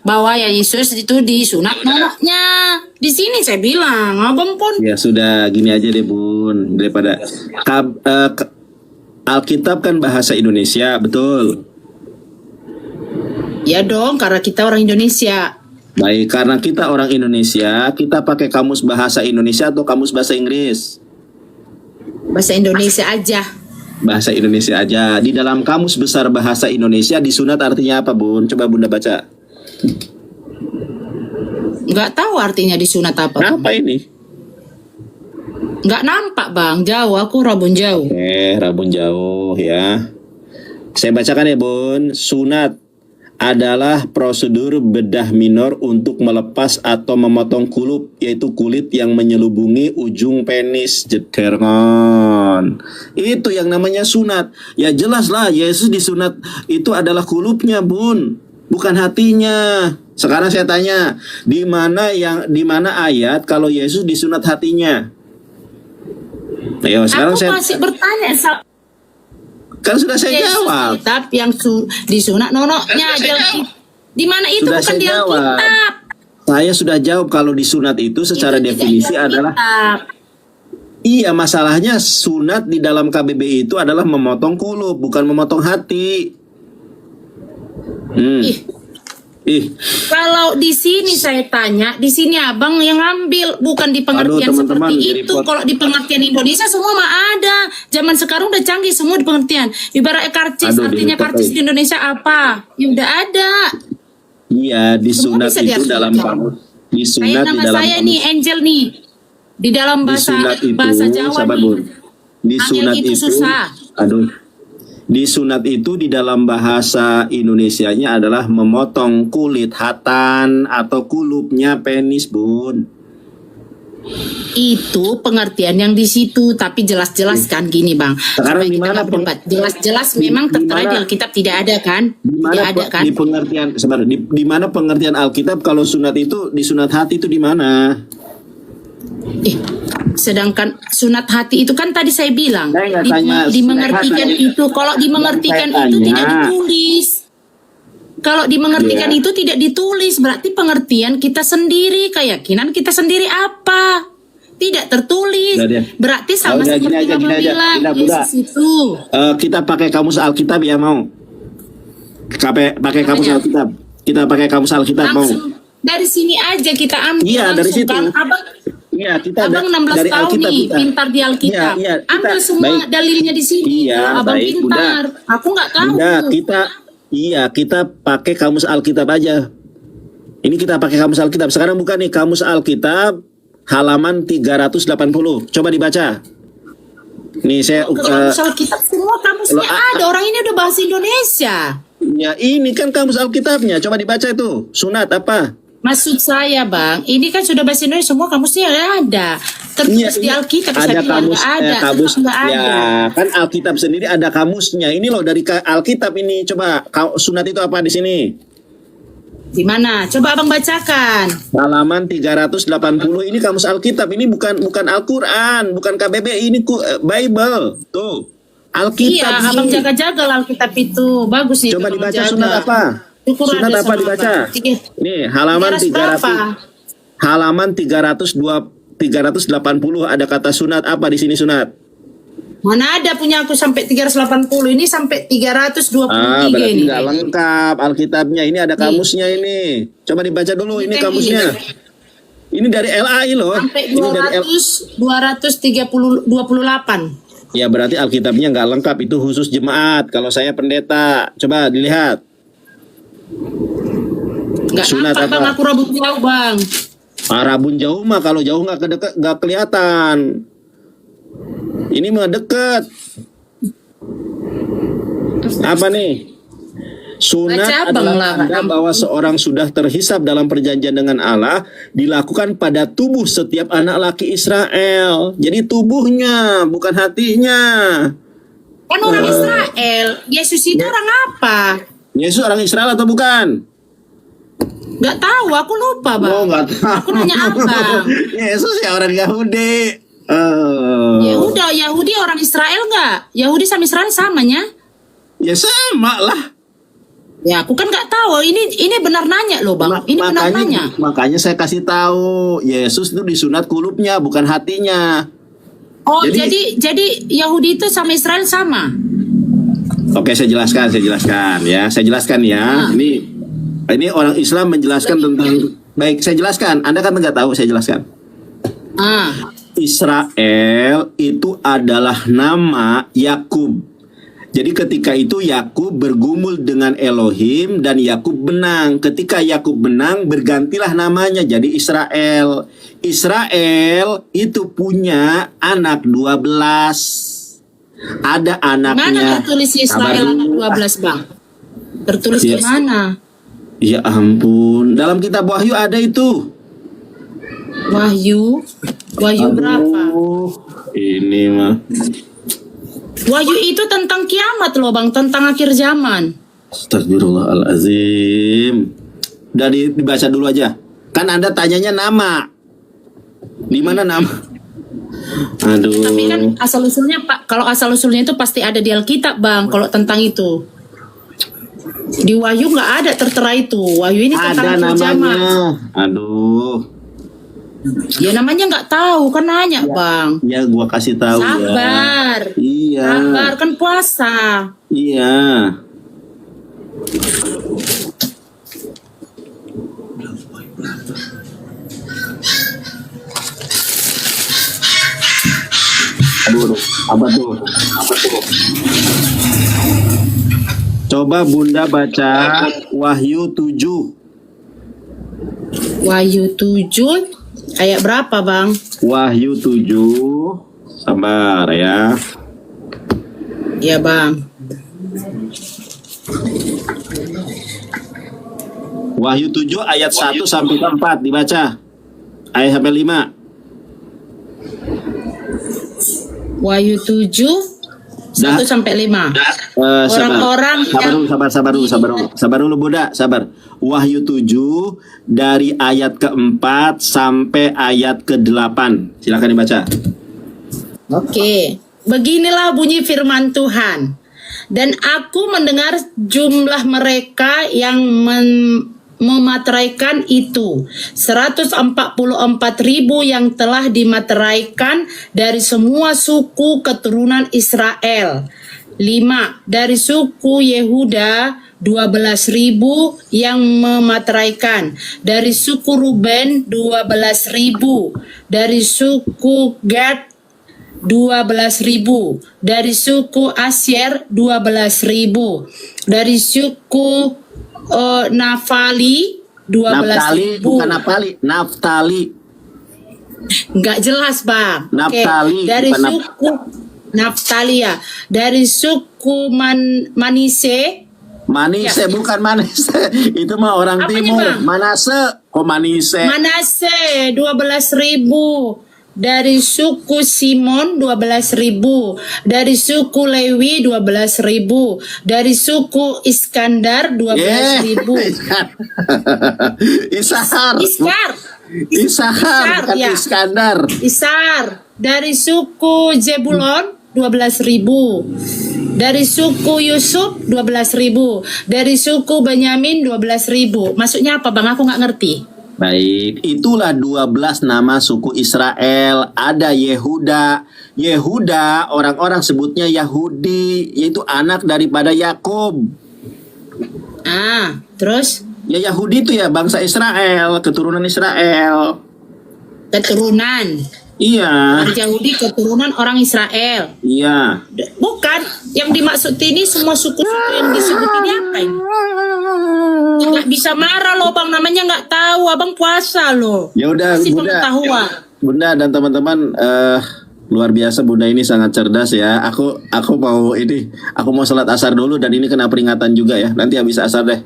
bahwa ya Yesus itu disunat nonoknya. Di sini saya bilang, abang pun Ya sudah, gini aja deh Bun, daripada Alkitab kan bahasa Indonesia, betul. ya dong karena kita orang Indonesia. Baik, karena kita orang Indonesia, kita pakai kamus bahasa Indonesia atau kamus bahasa Inggris? Bahasa Indonesia aja. Bahasa Indonesia aja. Di dalam kamus besar bahasa Indonesia disunat artinya apa, Bun? Coba Bunda baca. Nggak tahu artinya disunat apa. Apa ini? Nggak nampak bang, jauh aku rabun jauh. Rabun jauh ya. Saya bacakan ya Bun. Sunat adalah prosedur bedah minor untuk melepas atau memotong kulup, yaitu kulit yang menyelubungi ujung penis. Jederngon. Itu yang namanya sunat. Ya jelas lah Yesus disunat itu adalah kulupnya Bun, bukan hatinya. Sekarang saya tanya, di mana ayat kalau Yesus disunat hatinya? Ayo, sekarang Aku saya masih bertanya kan sudah saya Yesus jawab. kitab yang disunat nonoknya di mana itu Sudah bukan saya di jawab. Alkitab. Saya sudah jawab kalau disunat itu secara Itu tidak definisi di adalah Alkitab. iya, masalahnya sunat di dalam KBBI itu adalah memotong kulup, bukan memotong hati. Kalau di sini saya tanya, di sini abang yang ambil, bukan di pengertian teman-teman, seperti jadi itu. Kalau di pengertian Indonesia semua mah ada. Zaman sekarang udah canggih semua di pengertian. Ibarat karcis, artinya karcis di Indonesia apa? Ya udah ada. Iya, disunat bisa itu diartikan. dalam kamus. Disunat Kayak di nama dalam saya kamus. nih, Angel nih. Di dalam Disunat itu, bahasa Jawa sabar, nih. Bun. Disunat Angel itu susah. Disunat itu di dalam bahasa Indonesianya adalah memotong kulit hatan atau kulupnya penis, Bun. Itu pengertian yang di situ, tapi jelas-jelas kan gini bang. Sekarang Supaya di kita mana nggak berdebat. Jelas-jelas memang tertera di Alkitab tidak ada kan? Di mana Tidak ada kan? di pengertian sebentar di mana pengertian Alkitab kalau sunat itu disunat hati itu di mana? Sedangkan sunat hati itu kan tadi saya bilang Saya nggak tanya dimengertikan sunat hati. itu. Kalau dimengertikan Yang saya itu tanya. tidak ditulis. Kalau dimengertikan itu tidak ditulis, berarti pengertian kita sendiri, keyakinan kita sendiri apa? Tidak tertulis. Udah, dia. Berarti sama Udah, seperti yang gini aja. bilang Udah, Yesus itu. Kita pakai kamus Alkitab ya mau? Pakai kamus Namanya? Alkitab. Kita pakai kamus Alkitab mau? Langsung dari sini aja kita ambil. Iya, dari langsung situ. kan. Abang Kita Abang 16 dari tahun Alkitab nih, kita. pintar di Alkitab. Iya, kita- Ambil semua baik. dalilnya di sini. Iya, Kalau abang baik, pintar. Aku nggak tahu. Bunda, kita pakai kamus Alkitab aja. Ini kita pakai kamus Alkitab. Sekarang bukan nih kamus Alkitab halaman 380. Coba dibaca. Nih saya Kalau Alkitab semua kamusnya ada. Orang ini udah bahasa Indonesia. ya ini kan kamus Alkitabnya. Coba dibaca itu. Sunat apa? Maksud saya Bang, ini kan sudah bahasa Indonesia semua kamusnya ada. Tertulis di ini Alkitab ada saya bilang kamus, nggak ada, kamus nggak ada. ya kan Alkitab sendiri ada kamusnya. Ini loh dari Alkitab ini. Coba sunat itu apa di sini? Di mana? Coba Abang bacakan. Halaman 380 ini kamus Alkitab. Ini bukan Al-Qur'an, bukan KBBI, ini Bible. Tuh. Alkitab. Iya, Abang jaga-jaga lah Alkitab itu. Bagus itu. Coba Abang dibaca jaga. sunat apa? Syukur Sunat ada apa sama dibaca? Abang. Tiga- Nih, halaman 300 berapa? halaman 380 ada kata sunat apa di sini sunat? Mana ada punya aku sampai 380, ini sampai 323 Berarti ini. nggak lengkap Alkitabnya. Ini ada kamusnya ini. Coba dibaca dulu ini kamusnya. Ini dari LAI loh. Sampai Ini dari 228. Ya berarti Alkitabnya nggak lengkap. Itu khusus jemaat. Kalau saya pendeta, coba dilihat. Nggak Sunat nampak apa? Bang, aku rabun jauh Bang. Rabun jauh mah kalau jauh nggak kelihatan. Ini mah deket. Apa nih? Sunat Baca Abang adalah lah, tanda Bang. bahwa seorang sudah terhisap dalam perjanjian dengan Allah, dilakukan pada tubuh setiap anak laki Israel. Jadi tubuhnya, bukan hatinya. Kan orang Israel. Yesus itu orang apa? Yesus orang Israel atau bukan? Nggak tahu, aku lupa Bang. Oh, nggak tahu. Aku nanya Abang. Yesus ya orang Yahudi. Ya udah, Yahudi orang Israel nggak? Yahudi sama Israel samanya? Ya sama lah. Ya aku kan nggak tahu. Ini benar nanya loh Bang. Ini benar nanya. Makanya saya kasih tahu, Yesus itu disunat kulupnya, bukan hatinya. Oh jadi Yahudi itu sama Israel sama? Oke, saya jelaskan ya. Saya jelaskan ya. Ini orang Islam menjelaskan tentang. Baik, saya jelaskan. Anda kan nggak tahu, saya jelaskan. Israel itu adalah nama Yakub. Jadi ketika itu Yakub bergumul dengan Elohim dan Yakub menang. Ketika Yakub menang bergantilah namanya jadi Israel. Israel itu punya anak 12. Ada anaknya. Mana tertulis Israel anak 12 Bang? Tertulis di mana? Ya ampun, dalam kitab Wahyu ada itu. Wahyu berapa? Ini mah. Wahyu itu tentang kiamat loh Bang, tentang akhir zaman. Astagfirullahalazim. Udah dibaca dulu aja. Kan Anda tanyanya nama. Di mana nama? Aduh. Tapi kan asal usulnya Pak, kalau asal usulnya itu pasti ada di Alkitab Bang. Kalau tentang itu di Wahyu nggak ada tertera itu. Wahyu ini tentang ada akhir zaman. namanya. Aduh. Ya namanya nggak tahu kan nanya Bang. Ya gua kasih tahu Sabar. ya. Iya. Sabar kan puasa. Iya. Aduh, apa tuh? Coba Bunda baca Wahyu 7. Wahyu 7 ayat berapa Bang? Wahyu 7. Sabar ya. Ya Bang. Wahyu 7 ayat 1 sampai 4 dibaca. Ayat sampai 5. Wahyu 7 1 sampai 5. Orang-orang yang sabar dulu Bunda, sabar. Wahyu 7 dari ayat keempat sampai ayat ke-8. Silakan dibaca. Oke. Beginilah bunyi firman Tuhan. Dan aku mendengar jumlah mereka yang memateraikan itu 144.000 yang telah dimateraikan dari semua suku keturunan Israel. 5 dari suku Yehuda 12.000 yang memateraikan, dari suku Ruben 12.000, dari suku Gad 12.000, dari suku Asyer 12.000, dari suku Naftali 12.000. Bukan Naftali. Nggak jelas Bang. Naftali, dari bukan suku Naftali ya. Dari suku Manise Manise bukan Manise. Itu mah orang Apanya, timur. Bang? Manase. Kok Manise? Manase 12.000. Dari suku Simon 12.000. Dari suku Lewi 12.000. Dari suku Iskandar 12.000. Isahar. Iskar. Isahar, bukan ya. Iskandar. Isar. Dari suku Zebulon 12.000. Dari suku Yusuf 12.000. Dari suku Benyamin 12.000. Maksudnya apa Bang? Aku nggak ngerti. Baik, itulah 12 nama suku Israel. Ada Yehuda. Yehuda orang-orang sebutnya Yahudi, yaitu anak daripada Yakub. Terus Ya Yahudi itu ya bangsa Israel, keturunan Israel. keturunan. Iya, Orang Yahudi keturunan orang Israel. iya. Bukan, yang dimaksud ini semua suku-suku yang disebut ini apa ini? Nggak bisa marah loh Bang, namanya nggak tahu, Abang puasa loh. Ya udah, Kasih Bunda. pengetahuan. Bunda dan teman-teman, luar biasa Bunda ini sangat cerdas ya. Aku mau sholat asar dulu dan ini kena peringatan juga ya. Nanti habis asar deh.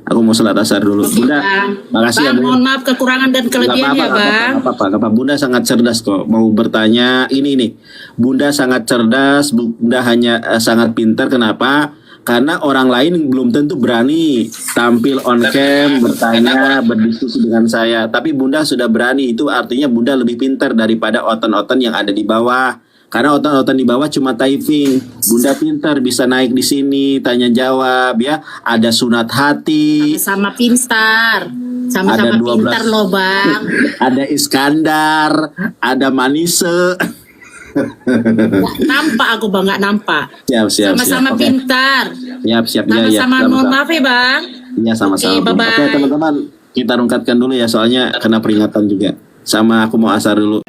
Aku mau sholat asar dulu. Oke, Bunda, Bang. makasih ya Bang, Bunda. mohon maaf kekurangan dan kelebihan ya Bang. Nggak apa-apa. Bunda sangat cerdas kok. Mau bertanya ini. Bunda sangat cerdas. Bunda hanya sangat pintar. Kenapa? Karena orang lain belum tentu berani tampil on cam, bertanya, berdiskusi dengan saya. Tapi Bunda sudah berani. Itu artinya Bunda lebih pintar daripada oton-oton yang ada di bawah. Karena oton-oton di bawah cuma typing. Bunda pintar bisa naik di sini, tanya jawab ya. Ada sunat hati. Sama pintar. Ada Sama-sama 12. pintar loh Bang. Ada Iskandar, ada Manise. Nggak nampak aku Bang, nggak nampak. Siap. Sama-sama Oke. pintar. Siap. Sama-sama mohon maaf ya Bang. Ya sama-sama. Oke, bye-bye. Oke teman-teman, kita rungkatkan dulu ya soalnya kena peringatan juga. Sama aku mau asar dulu.